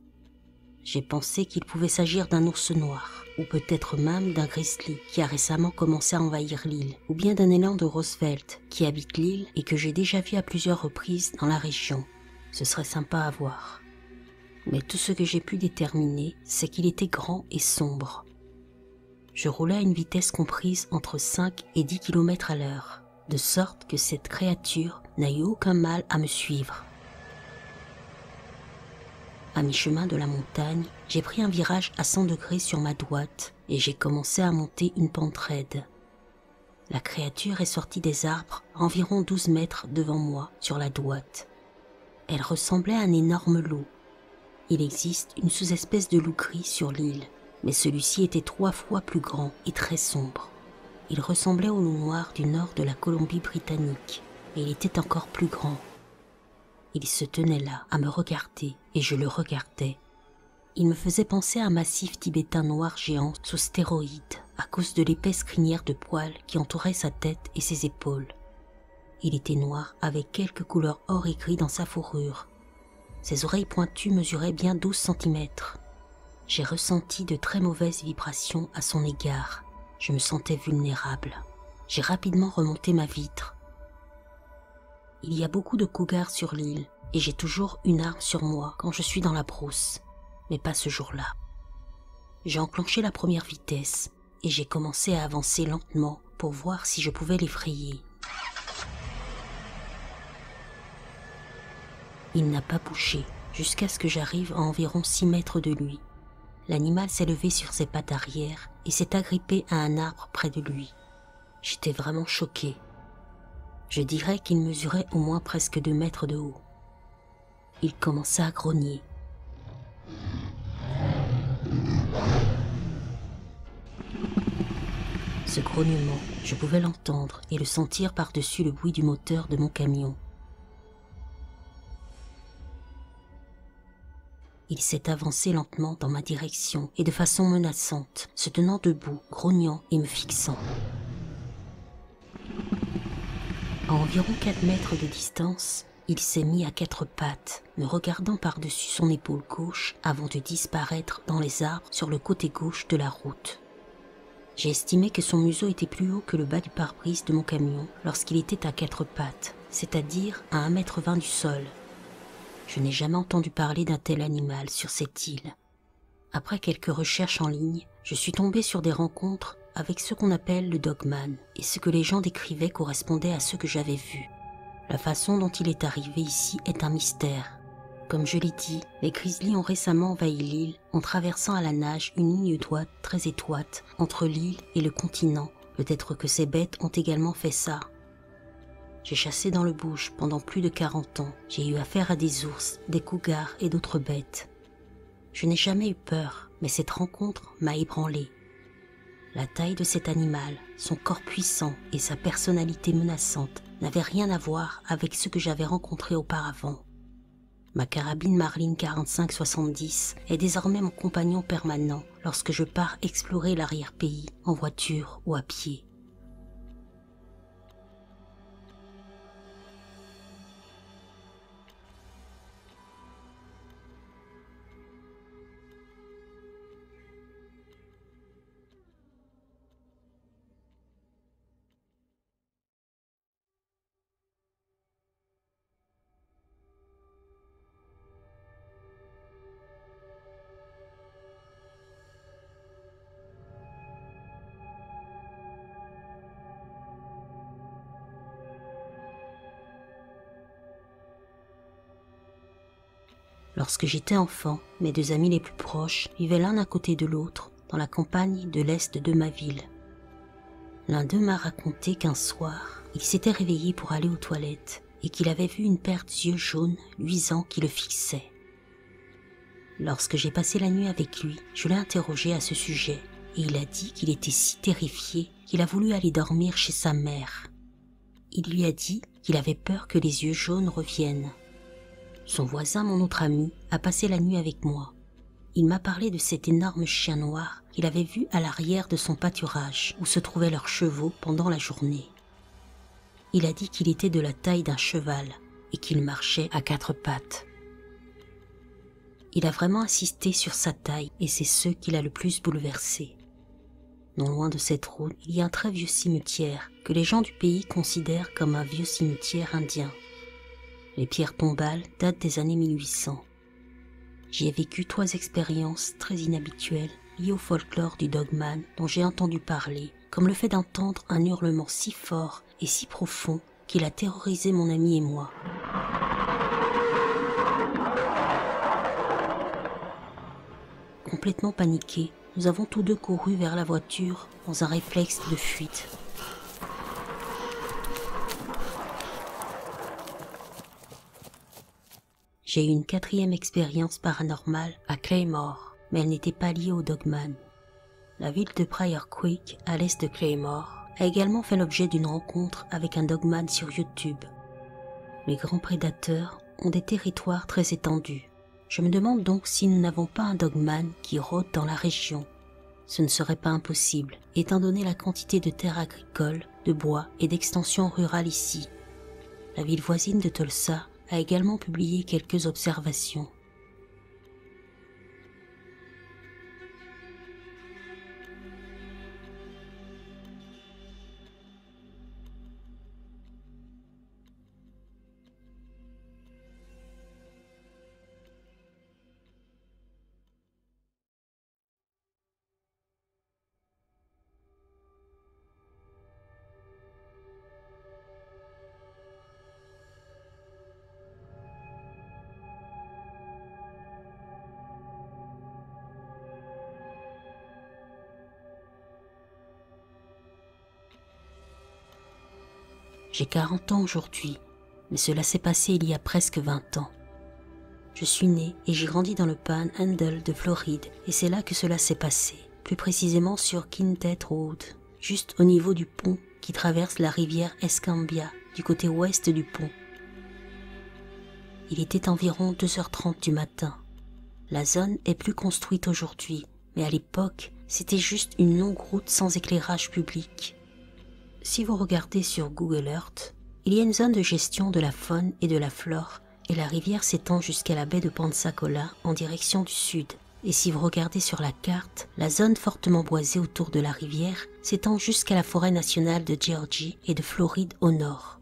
J'ai pensé qu'il pouvait s'agir d'un ours noir, ou peut-être même d'un grizzly qui a récemment commencé à envahir l'île, ou bien d'un élan de Roosevelt qui habite l'île et que j'ai déjà vu à plusieurs reprises dans la région. Ce serait sympa à voir. Mais tout ce que j'ai pu déterminer, c'est qu'il était grand et sombre. Je roulais à une vitesse comprise entre 5 et 10 km à l'heure, de sorte que cette créature n'a eu aucun mal à me suivre. À mi-chemin de la montagne, j'ai pris un virage à 100 degrés sur ma droite et j'ai commencé à monter une pente raide. La créature est sortie des arbres à environ 12 mètres devant moi sur la droite. Elle ressemblait à un énorme loup. Il existe une sous-espèce de loup gris sur l'île, mais celui-ci était 3 fois plus grand et très sombre. Il ressemblait au loup noir du nord de la Colombie-Britannique, et il était encore plus grand. Il se tenait là, à me regarder, et je le regardais. Il me faisait penser à un massif tibétain noir géant sous stéroïdes, à cause de l'épaisse crinière de poils qui entourait sa tête et ses épaules. Il était noir, avec quelques couleurs or et gris dans sa fourrure. Ses oreilles pointues mesuraient bien 12 cm. J'ai ressenti de très mauvaises vibrations à son égard. Je me sentais vulnérable. J'ai rapidement remonté ma vitre. Il y a beaucoup de cougars sur l'île et j'ai toujours une arme sur moi quand je suis dans la brousse, mais pas ce jour-là. J'ai enclenché la première vitesse et j'ai commencé à avancer lentement pour voir si je pouvais l'effrayer. Il n'a pas bougé jusqu'à ce que j'arrive à environ 6 mètres de lui. L'animal s'est levé sur ses pattes arrière et s'est agrippé à un arbre près de lui. J'étais vraiment choqué. Je dirais qu'il mesurait au moins presque 2 mètres de haut. Il commença à grogner. Ce grognement, je pouvais l'entendre et le sentir par-dessus le bruit du moteur de mon camion. Il s'est avancé lentement dans ma direction et de façon menaçante, se tenant debout, grognant et me fixant. À environ 4 mètres de distance, il s'est mis à 4 pattes, me regardant par-dessus son épaule gauche avant de disparaître dans les arbres sur le côté gauche de la route. J'ai estimé que son museau était plus haut que le bas du pare-brise de mon camion lorsqu'il était à 4 pattes, c'est-à-dire à 1,20 m du sol. Je n'ai jamais entendu parler d'un tel animal sur cette île. Après quelques recherches en ligne, je suis tombé sur des rencontres avec ce qu'on appelle le dogman, et ce que les gens décrivaient correspondait à ce que j'avais vu. La façon dont il est arrivé ici est un mystère. Comme je l'ai dit, les grizzlies ont récemment envahi l'île en traversant à la nage une ligne droite très étroite entre l'île et le continent. Peut-être que ces bêtes ont également fait ça. J'ai chassé dans le bush pendant plus de 40 ans. J'ai eu affaire à des ours, des cougars et d'autres bêtes. Je n'ai jamais eu peur, mais cette rencontre m'a ébranlé. La taille de cet animal, son corps puissant et sa personnalité menaçante n'avaient rien à voir avec ce que j'avais rencontré auparavant. Ma carabine Marlin 45-70 est désormais mon compagnon permanent lorsque je pars explorer l'arrière-pays en voiture ou à pied. Lorsque j'étais enfant, mes 2 amis les plus proches vivaient l'un à côté de l'autre dans la campagne de l'est de ma ville. L'un d'eux m'a raconté qu'un soir, il s'était réveillé pour aller aux toilettes et qu'il avait vu une paire d'yeux jaunes luisants qui le fixaient. Lorsque j'ai passé la nuit avec lui, je l'ai interrogé à ce sujet et il a dit qu'il était si terrifié qu'il a voulu aller dormir chez sa mère. Il lui a dit qu'il avait peur que les yeux jaunes reviennent. Son voisin, mon autre ami, a passé la nuit avec moi. Il m'a parlé de cet énorme chien noir qu'il avait vu à l'arrière de son pâturage où se trouvaient leurs chevaux pendant la journée. Il a dit qu'il était de la taille d'un cheval et qu'il marchait à 4 pattes. Il a vraiment insisté sur sa taille et c'est ce qui l'a le plus bouleversé. Non loin de cette route, il y a un très vieux cimetière que les gens du pays considèrent comme un vieux cimetière indien. Les pierres tombales datent des années 1800. J'y ai vécu 3 expériences très inhabituelles liées au folklore du Dogman dont j'ai entendu parler, comme le fait d'entendre un hurlement si fort et si profond qu'il a terrorisé mon ami et moi. Complètement paniqués, nous avons tous deux couru vers la voiture dans un réflexe de fuite. J'ai eu une 4e expérience paranormale à Claymore, mais elle n'était pas liée au Dogman. La ville de Pryor Creek, à l'est de Claymore, a également fait l'objet d'une rencontre avec un Dogman sur YouTube. Les grands prédateurs ont des territoires très étendus. Je me demande donc si nous n'avons pas un Dogman qui rôde dans la région. Ce ne serait pas impossible, étant donné la quantité de terres agricoles, de bois et d'extensions rurales ici. La ville voisine de Tulsa a également publié quelques observations. J'ai 40 ans aujourd'hui, mais cela s'est passé il y a presque 20 ans. Je suis né et j'ai grandi dans le Panhandle de Floride et c'est là que cela s'est passé, plus précisément sur Quintet Road, juste au niveau du pont qui traverse la rivière Escambia du côté ouest du pont. Il était environ 2h30 du matin. La zone est plus construite aujourd'hui, mais à l'époque, c'était juste une longue route sans éclairage public. Si vous regardez sur Google Earth, il y a une zone de gestion de la faune et de la flore et la rivière s'étend jusqu'à la baie de Pensacola en direction du sud. Et si vous regardez sur la carte, la zone fortement boisée autour de la rivière s'étend jusqu'à la forêt nationale de Géorgie et de Floride au nord.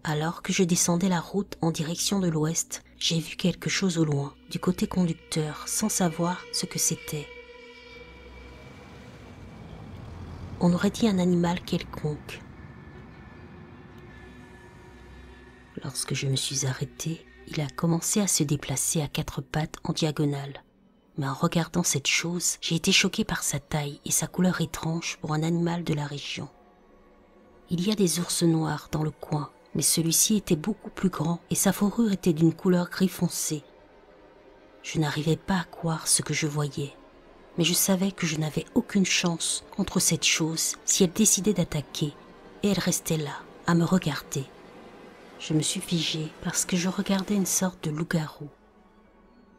Alors que je descendais la route en direction de l'ouest, j'ai vu quelque chose au loin, du côté conducteur, sans savoir ce que c'était. On aurait dit un animal quelconque. Lorsque je me suis arrêté, il a commencé à se déplacer à 4 pattes en diagonale. Mais en regardant cette chose, j'ai été choqué par sa taille et sa couleur étrange pour un animal de la région. Il y a des ours noirs dans le coin, mais celui-ci était beaucoup plus grand et sa fourrure était d'une couleur gris foncé. Je n'arrivais pas à croire ce que je voyais. Mais je savais que je n'avais aucune chance contre cette chose si elle décidait d'attaquer, et elle restait là, à me regarder. Je me suis figé parce que je regardais une sorte de loup-garou.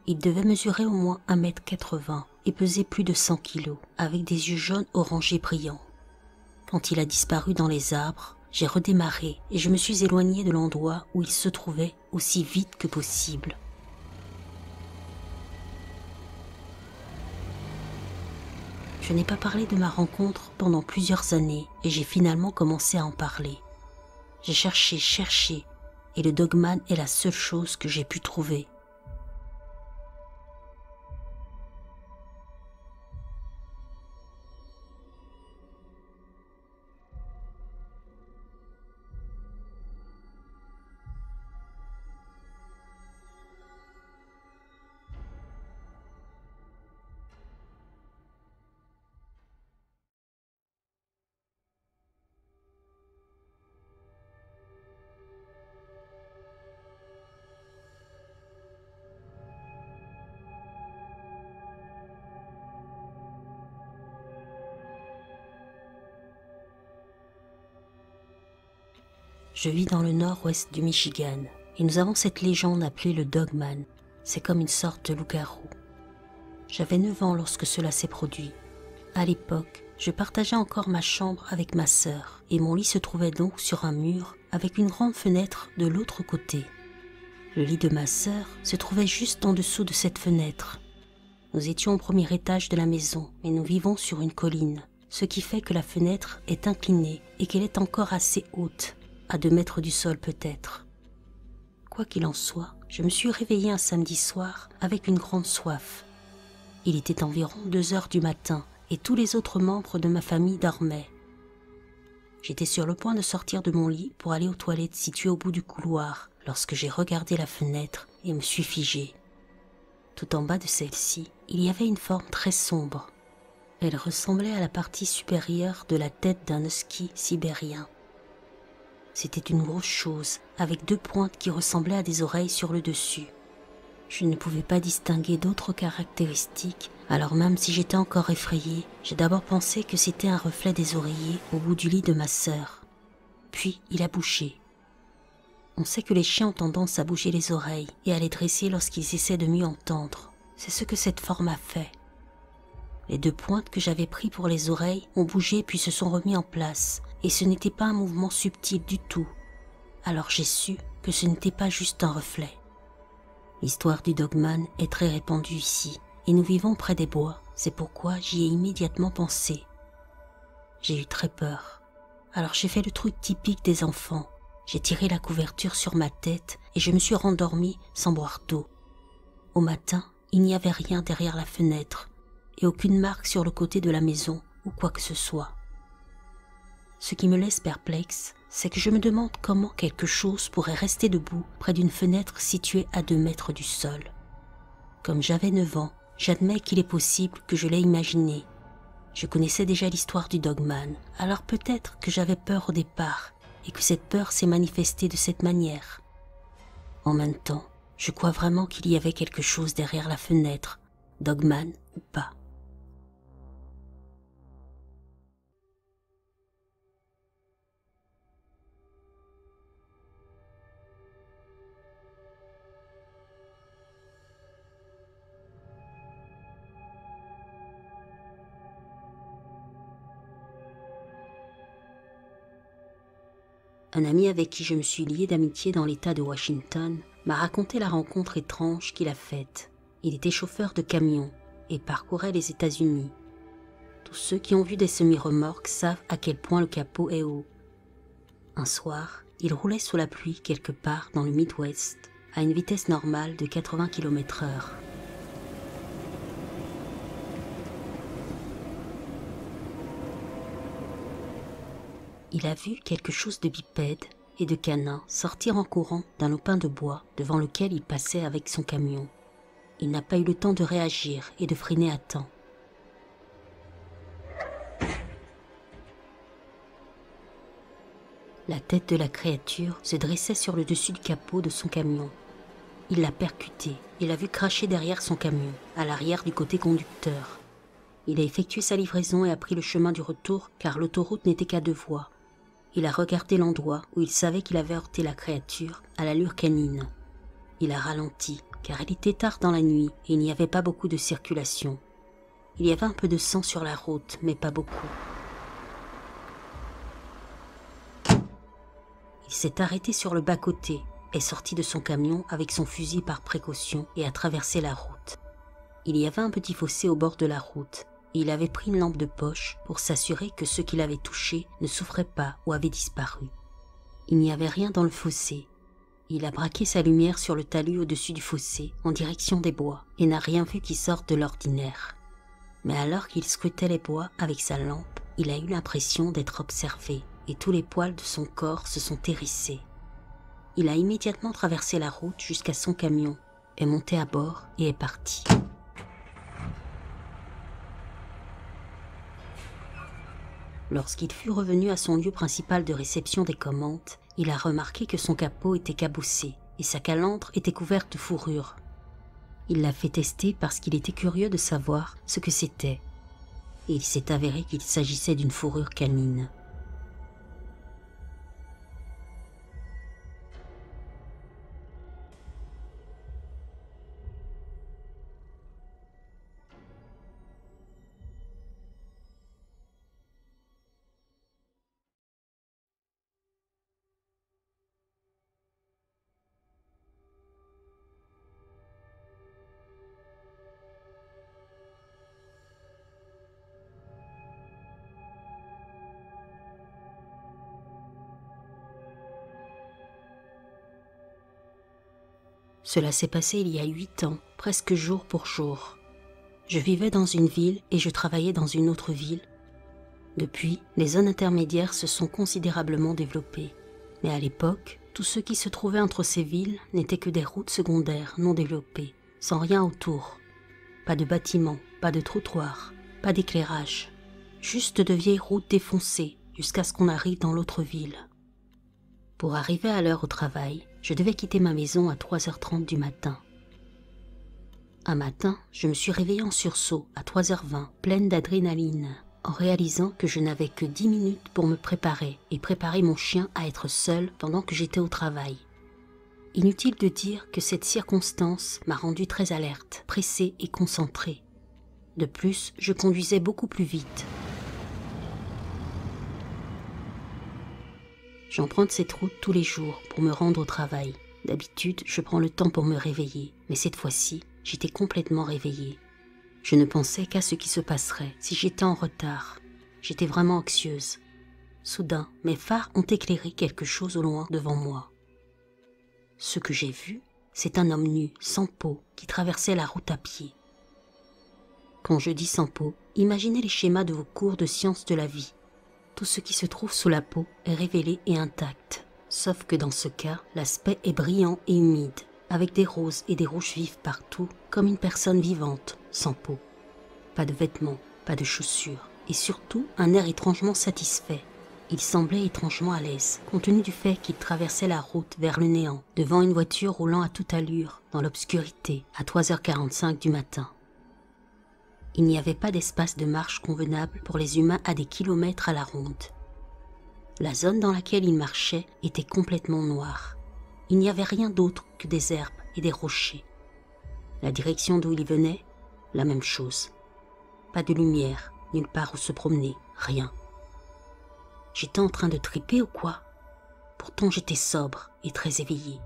Il devait mesurer au moins 1m80 et peser plus de 100 kg, avec des yeux jaunes orangés brillants. Quand il a disparu dans les arbres, j'ai redémarré et je me suis éloigné de l'endroit où il se trouvait aussi vite que possible. Je n'ai pas parlé de ma rencontre pendant plusieurs années et j'ai finalement commencé à en parler. J'ai cherché, et le Dogman est la seule chose que j'ai pu trouver. Je vis dans le nord-ouest du Michigan et nous avons cette légende appelée le Dogman. C'est comme une sorte de loup-garou. J'avais 9 ans lorsque cela s'est produit. À l'époque, je partageais encore ma chambre avec ma sœur et mon lit se trouvait donc sur un mur avec une grande fenêtre de l'autre côté. Le lit de ma sœur se trouvait juste en dessous de cette fenêtre. Nous étions au premier étage de la maison, mais nous vivons sur une colline, ce qui fait que la fenêtre est inclinée et qu'elle est encore assez haute, à 2 mètres du sol peut-être. Quoi qu'il en soit, je me suis réveillée un samedi soir avec une grande soif. Il était environ 2 heures du matin et tous les autres membres de ma famille dormaient. J'étais sur le point de sortir de mon lit pour aller aux toilettes situées au bout du couloir lorsque j'ai regardé la fenêtre et me suis figée. Tout en bas de celle-ci, il y avait une forme très sombre. Elle ressemblait à la partie supérieure de la tête d'un husky sibérien. C'était une grosse chose, avec 2 pointes qui ressemblaient à des oreilles sur le dessus. Je ne pouvais pas distinguer d'autres caractéristiques, alors même si j'étais encore effrayée, j'ai d'abord pensé que c'était un reflet des oreillers au bout du lit de ma sœur. Puis il a bougé. On sait que les chiens ont tendance à bouger les oreilles et à les dresser lorsqu'ils essaient de mieux entendre. C'est ce que cette forme a fait. Les 2 pointes que j'avais pris pour les oreilles ont bougé puis se sont remis en place, et ce n'était pas un mouvement subtil du tout. Alors j'ai su que ce n'était pas juste un reflet. L'histoire du Dogman est très répandue ici, et nous vivons près des bois, c'est pourquoi j'y ai immédiatement pensé. J'ai eu très peur. Alors j'ai fait le truc typique des enfants. J'ai tiré la couverture sur ma tête et je me suis rendormie sans boire d'eau. Au matin, il n'y avait rien derrière la fenêtre et aucune marque sur le côté de la maison ou quoi que ce soit. Ce qui me laisse perplexe, c'est que je me demande comment quelque chose pourrait rester debout près d'une fenêtre située à 2 mètres du sol. Comme j'avais 9 ans, j'admets qu'il est possible que je l'ai imaginé. Je connaissais déjà l'histoire du Dogman, alors peut-être que j'avais peur au départ et que cette peur s'est manifestée de cette manière. En même temps, je crois vraiment qu'il y avait quelque chose derrière la fenêtre, Dogman ou pas. Un ami avec qui je me suis liée d'amitié dans l'État de Washington m'a raconté la rencontre étrange qu'il a faite. Il était chauffeur de camion et parcourait les États-Unis. Tous ceux qui ont vu des semi-remorques savent à quel point le capot est haut. Un soir, il roulait sous la pluie quelque part dans le Midwest à une vitesse normale de 80 km/h. Il a vu quelque chose de bipède et de canin sortir en courant d'un lopin de bois devant lequel il passait avec son camion. Il n'a pas eu le temps de réagir et de freiner à temps. La tête de la créature se dressait sur le dessus du capot de son camion. Il l'a percuté et l'a vu cracher derrière son camion, à l'arrière du côté conducteur. Il a effectué sa livraison et a pris le chemin du retour car l'autoroute n'était qu'à 2 voies. Il a regardé l'endroit où il savait qu'il avait heurté la créature à l'allure canine. Il a ralenti, car il était tard dans la nuit et il n'y avait pas beaucoup de circulation. Il y avait un peu de sang sur la route, mais pas beaucoup. Il s'est arrêté sur le bas-côté, est sorti de son camion avec son fusil par précaution et a traversé la route. Il y avait un petit fossé au bord de la route. Il avait pris une lampe de poche pour s'assurer que ceux qui l'avaient touché ne souffraient pas ou avaient disparu. Il n'y avait rien dans le fossé. Il a braqué sa lumière sur le talus au-dessus du fossé, en direction des bois, et n'a rien vu qui sorte de l'ordinaire. Mais alors qu'il scrutait les bois avec sa lampe, il a eu l'impression d'être observé, et tous les poils de son corps se sont hérissés. Il a immédiatement traversé la route jusqu'à son camion, est monté à bord et est parti. Lorsqu'il fut revenu à son lieu principal de réception des commandes, il a remarqué que son capot était cabossé et sa calandre était couverte de fourrure. Il l'a fait tester parce qu'il était curieux de savoir ce que c'était. Et il s'est avéré qu'il s'agissait d'une fourrure canine. Cela s'est passé il y a 8 ans, presque jour pour jour. Je vivais dans une ville et je travaillais dans une autre ville. Depuis, les zones intermédiaires se sont considérablement développées. Mais à l'époque, tout ce qui se trouvait entre ces villes n'était que des routes secondaires non développées, sans rien autour. Pas de bâtiments, pas de trottoirs, pas d'éclairage. Juste de vieilles routes défoncées jusqu'à ce qu'on arrive dans l'autre ville. Pour arriver à l'heure au travail, je devais quitter ma maison à 3h30 du matin. Un matin, je me suis réveillée en sursaut à 3h20, pleine d'adrénaline, en réalisant que je n'avais que 10 minutes pour me préparer et préparer mon chien à être seul pendant que j'étais au travail. Inutile de dire que cette circonstance m'a rendue très alerte, pressée et concentrée. De plus, je conduisais beaucoup plus vite. J'emprunte cette route tous les jours pour me rendre au travail. D'habitude, je prends le temps pour me réveiller, mais cette fois-ci, j'étais complètement réveillée. Je ne pensais qu'à ce qui se passerait si j'étais en retard. J'étais vraiment anxieuse. Soudain, mes phares ont éclairé quelque chose au loin devant moi. Ce que j'ai vu, c'est un homme nu, sans peau, qui traversait la route à pied. Quand je dis sans peau, imaginez les schémas de vos cours de sciences de la vie. Tout ce qui se trouve sous la peau est révélé et intact. Sauf que dans ce cas, l'aspect est brillant et humide, avec des roses et des rouges vifs partout, comme une personne vivante, sans peau. Pas de vêtements, pas de chaussures, et surtout un air étrangement satisfait. Il semblait étrangement à l'aise, compte tenu du fait qu'il traversait la route vers le néant, devant une voiture roulant à toute allure, dans l'obscurité, à 3h45 du matin. Il n'y avait pas d'espace de marche convenable pour les humains à des kilomètres à la ronde. La zone dans laquelle il marchait était complètement noire. Il n'y avait rien d'autre que des herbes et des rochers. La direction d'où il venait, la même chose. Pas de lumière, nulle part où se promener, rien. J'étais en train de triper ou quoi? Pourtant j'étais sobre et très éveillée.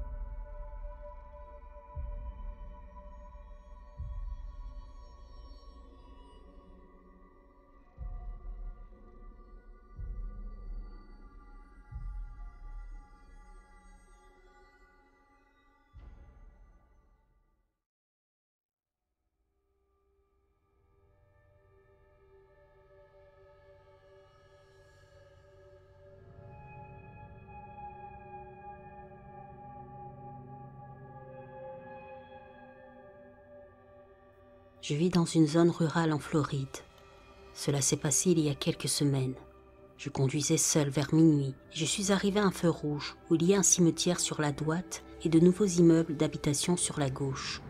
Je vis dans une zone rurale en Floride. Cela s'est passé il y a quelques semaines. Je conduisais seul vers minuit et je suis arrivé à un feu rouge où il y a un cimetière sur la droite et de nouveaux immeubles d'habitation sur la gauche.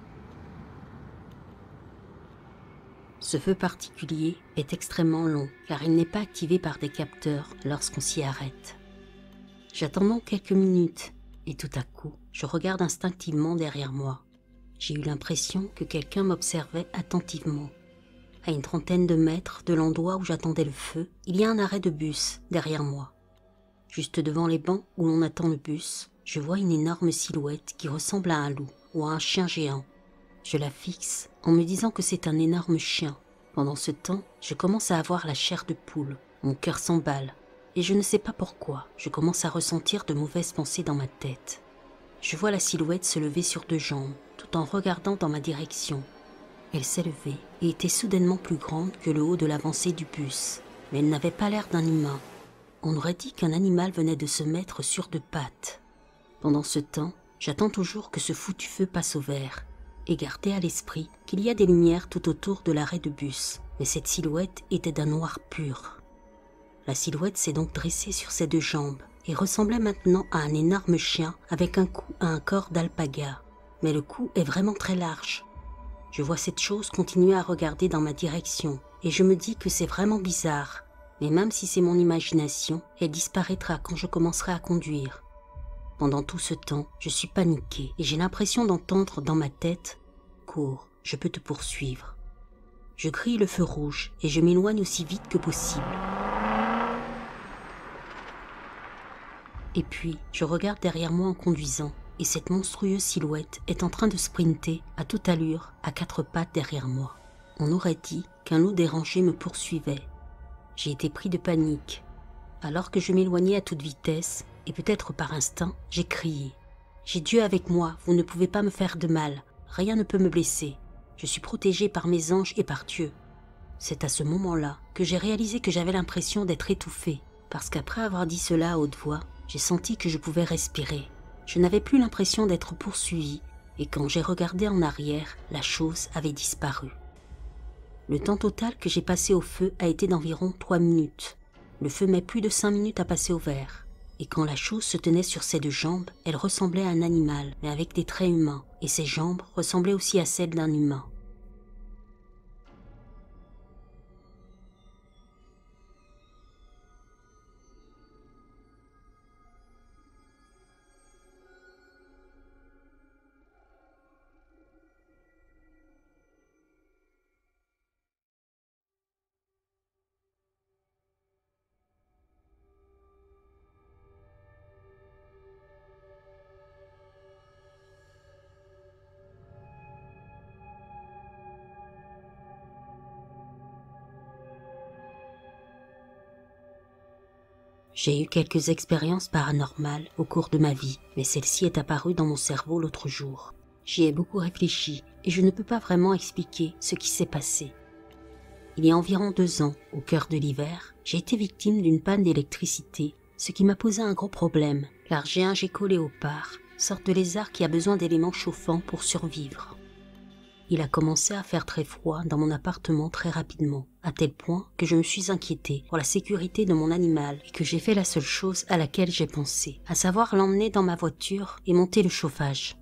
Ce feu particulier est extrêmement long car il n'est pas activé par des capteurs lorsqu'on s'y arrête. J'attends donc quelques minutes et tout à coup, je regarde instinctivement derrière moi. J'ai eu l'impression que quelqu'un m'observait attentivement. À une trentaine de mètres de l'endroit où j'attendais le feu, il y a un arrêt de bus derrière moi. Juste devant les bancs où l'on attend le bus, je vois une énorme silhouette qui ressemble à un loup ou à un chien géant. Je la fixe en me disant que c'est un énorme chien. Pendant ce temps, je commence à avoir la chair de poule. Mon cœur s'emballe et je ne sais pas pourquoi. Je commence à ressentir de mauvaises pensées dans ma tête. Je vois la silhouette se lever sur 2 jambes, tout en regardant dans ma direction. Elle s'est levée et était soudainement plus grande que le haut de l'avancée du bus. Mais elle n'avait pas l'air d'un humain. On aurait dit qu'un animal venait de se mettre sur 2 pattes. Pendant ce temps, j'attends toujours que ce foutu feu passe au vert, et garder à l'esprit qu'il y a des lumières tout autour de l'arrêt de bus. Mais cette silhouette était d'un noir pur. La silhouette s'est donc dressée sur ses 2 jambes, et ressemblait maintenant à un énorme chien avec un cou à un corps d'alpaga. Mais le cou est vraiment très large. Je vois cette chose continuer à regarder dans ma direction et je me dis que c'est vraiment bizarre. Mais même si c'est mon imagination, elle disparaîtra quand je commencerai à conduire. Pendant tout ce temps, je suis paniquée et j'ai l'impression d'entendre dans ma tête « Cours, je peux te poursuivre ». Je grille le feu rouge et je m'éloigne aussi vite que possible. Et puis, je regarde derrière moi en conduisant, et cette monstrueuse silhouette est en train de sprinter à toute allure, à 4 pattes derrière moi. On aurait dit qu'un loup dérangé me poursuivait. J'ai été pris de panique. Alors que je m'éloignais à toute vitesse, et peut-être par instinct, j'ai crié. J'ai Dieu avec moi, vous ne pouvez pas me faire de mal. Rien ne peut me blesser. Je suis protégée par mes anges et par Dieu. » C'est à ce moment-là que j'ai réalisé que j'avais l'impression d'être étouffée, parce qu'après avoir dit cela à haute voix, j'ai senti que je pouvais respirer. Je n'avais plus l'impression d'être poursuivie, et quand j'ai regardé en arrière, la chose avait disparu. Le temps total que j'ai passé au feu a été d'environ 3 minutes. Le feu met plus de 5 minutes à passer au vert. Et quand la chose se tenait sur ses 2 jambes, elle ressemblait à un animal, mais avec des traits humains, et ses jambes ressemblaient aussi à celles d'un humain. J'ai eu quelques expériences paranormales au cours de ma vie, mais celle-ci est apparue dans mon cerveau l'autre jour. J'y ai beaucoup réfléchi et je ne peux pas vraiment expliquer ce qui s'est passé. Il y a environ 2 ans, au cœur de l'hiver, j'ai été victime d'une panne d'électricité, ce qui m'a posé un gros problème, car j'ai un gecko léopard, sorte de lézard qui a besoin d'éléments chauffants pour survivre. Il a commencé à faire très froid dans mon appartement très rapidement, à tel point que je me suis inquiétée pour la sécurité de mon animal et que j'ai fait la seule chose à laquelle j'ai pensé, à savoir l'emmener dans ma voiture et monter le chauffage.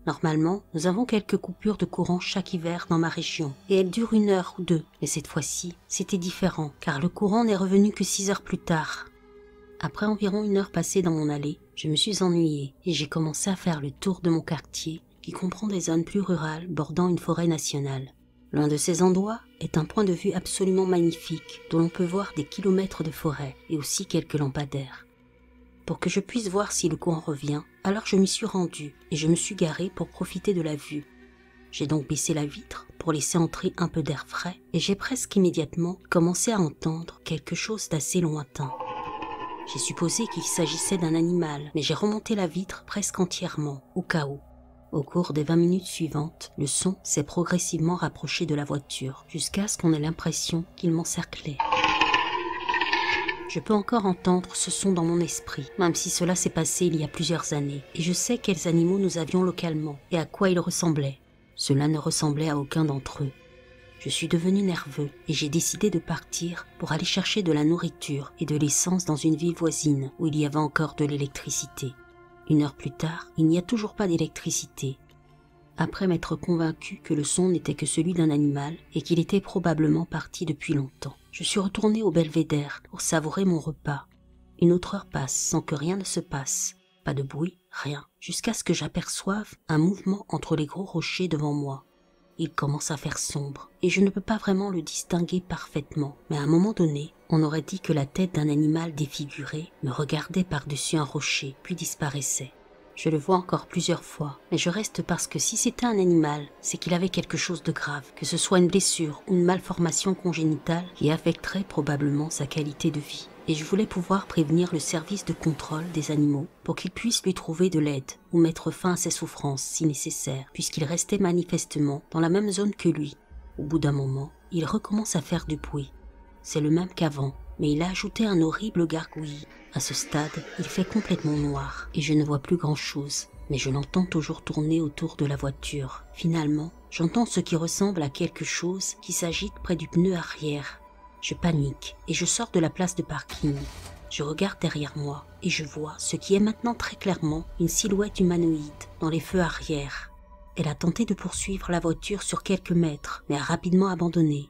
Normalement, nous avons quelques coupures de courant chaque hiver dans ma région, et elles durent 1 heure ou 2, mais cette fois-ci, c'était différent, car le courant n'est revenu que 6 heures plus tard. Après environ 1 heure passée dans mon allée, je me suis ennuyée et j'ai commencé à faire le tour de mon quartier, qui comprend des zones plus rurales bordant une forêt nationale. L'un de ces endroits est un point de vue absolument magnifique, dont l'on peut voir des kilomètres de forêt et aussi quelques lampadaires. Pour que je puisse voir si le courant revient, alors je m'y suis rendue et je me suis garée pour profiter de la vue. J'ai donc baissé la vitre pour laisser entrer un peu d'air frais et j'ai presque immédiatement commencé à entendre quelque chose d'assez lointain. J'ai supposé qu'il s'agissait d'un animal, mais j'ai remonté la vitre presque entièrement, au cas où. Au cours des 20 minutes suivantes, le son s'est progressivement rapproché de la voiture, jusqu'à ce qu'on ait l'impression qu'il m'encerclait. Je peux encore entendre ce son dans mon esprit, même si cela s'est passé il y a plusieurs années, et je sais quels animaux nous avions localement et à quoi ils ressemblaient. Cela ne ressemblait à aucun d'entre eux. Je suis devenu nerveux et j'ai décidé de partir pour aller chercher de la nourriture et de l'essence dans une ville voisine où il y avait encore de l'électricité. 1 heure plus tard, il n'y a toujours pas d'électricité. Après m'être convaincu que le son n'était que celui d'un animal et qu'il était probablement parti depuis longtemps, je suis retourné au belvédère pour savourer mon repas. 1 autre heure passe sans que rien ne se passe. Pas de bruit, rien, jusqu'à ce que j'aperçoive un mouvement entre les gros rochers devant moi. Il commence à faire sombre, et je ne peux pas vraiment le distinguer parfaitement, mais à un moment donné, on aurait dit que la tête d'un animal défiguré me regardait par-dessus un rocher, puis disparaissait. Je le vois encore plusieurs fois, mais je reste parce que si c'était un animal, c'est qu'il avait quelque chose de grave, que ce soit une blessure ou une malformation congénitale qui affecterait probablement sa qualité de vie. Et je voulais pouvoir prévenir le service de contrôle des animaux pour qu'ils puissent lui trouver de l'aide ou mettre fin à ses souffrances si nécessaire, puisqu'il restait manifestement dans la même zone que lui. Au bout d'un moment, il recommence à faire du bruit. C'est le même qu'avant, mais il a ajouté un horrible gargouillis. À ce stade, il fait complètement noir et je ne vois plus grand-chose, mais je l'entends toujours tourner autour de la voiture. Finalement, j'entends ce qui ressemble à quelque chose qui s'agite près du pneu arrière. Je panique et je sors de la place de parking. Je regarde derrière moi et je vois ce qui est maintenant très clairement une silhouette humanoïde dans les feux arrière. Elle a tenté de poursuivre la voiture sur quelques mètres, mais a rapidement abandonné.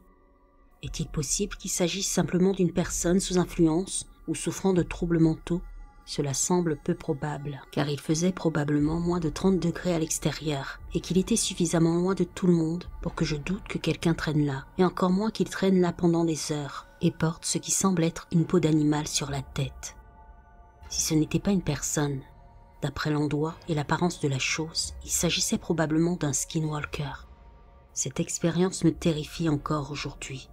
Est-il possible qu'il s'agisse simplement d'une personne sous influence ou souffrant de troubles mentaux? Cela semble peu probable, car il faisait probablement moins de 30 degrés à l'extérieur et qu'il était suffisamment loin de tout le monde pour que je doute que quelqu'un traîne là, et encore moins qu'il traîne là pendant des heures et porte ce qui semble être une peau d'animal sur la tête. Si ce n'était pas une personne, d'après l'endroit et l'apparence de la chose, il s'agissait probablement d'un skinwalker. Cette expérience me terrifie encore aujourd'hui.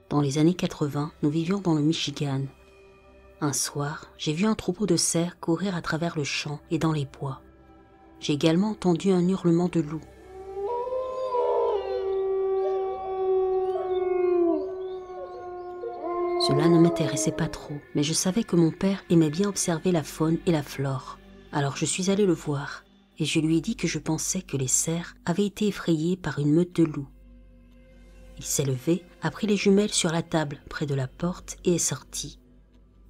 Dans les années 80, nous vivions dans le Michigan. Un soir, j'ai vu un troupeau de cerfs courir à travers le champ et dans les bois. J'ai également entendu un hurlement de loup. Cela ne m'intéressait pas trop, mais je savais que mon père aimait bien observer la faune et la flore. Alors je suis allé le voir, et je lui ai dit que je pensais que les cerfs avaient été effrayés par une meute de loups. Il s'est levé, a pris les jumelles sur la table près de la porte et est sorti.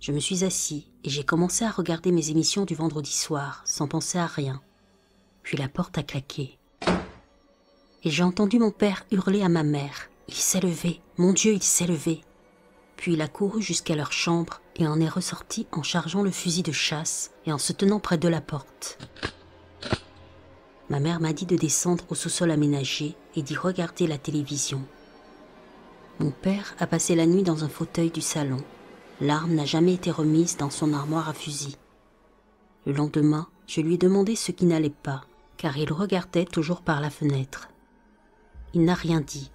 Je me suis assis et j'ai commencé à regarder mes émissions du vendredi soir, sans penser à rien. Puis la porte a claqué. Et j'ai entendu mon père hurler à ma mère. « Il s'est levé, mon Dieu, il s'est levé !» Puis il a couru jusqu'à leur chambre et en est ressorti en chargeant le fusil de chasse et en se tenant près de la porte. Ma mère m'a dit de descendre au sous-sol aménagé et d'y regarder la télévision. Mon père a passé la nuit dans un fauteuil du salon. L'arme n'a jamais été remise dans son armoire à fusil. Le lendemain, je lui ai demandé ce qui n'allait pas, car il regardait toujours par la fenêtre. Il n'a rien dit.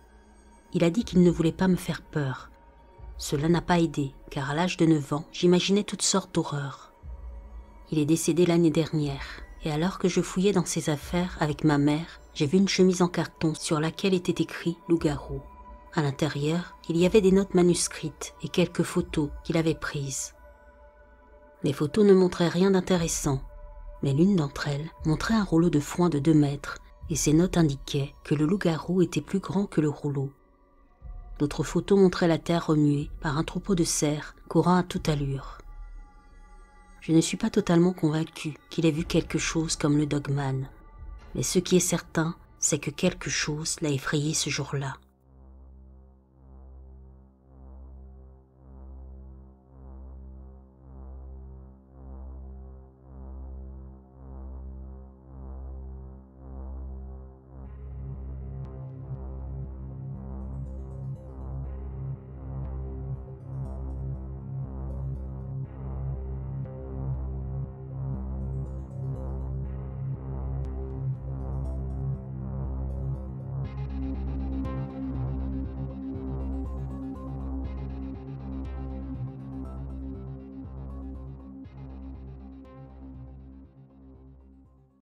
Il a dit qu'il ne voulait pas me faire peur. Cela n'a pas aidé, car à l'âge de 9 ans, j'imaginais toutes sortes d'horreurs. Il est décédé l'année dernière, et alors que je fouillais dans ses affaires avec ma mère, j'ai vu une chemise en carton sur laquelle était écrit « loup-garou ». À l'intérieur, il y avait des notes manuscrites et quelques photos qu'il avait prises. Les photos ne montraient rien d'intéressant, mais l'une d'entre elles montrait un rouleau de foin de 2 mètres et ces notes indiquaient que le loup-garou était plus grand que le rouleau. D'autres photos montraient la terre remuée par un troupeau de cerfs courant à toute allure. Je ne suis pas totalement convaincu qu'il ait vu quelque chose comme le Dogman, mais ce qui est certain, c'est que quelque chose l'a effrayé ce jour-là.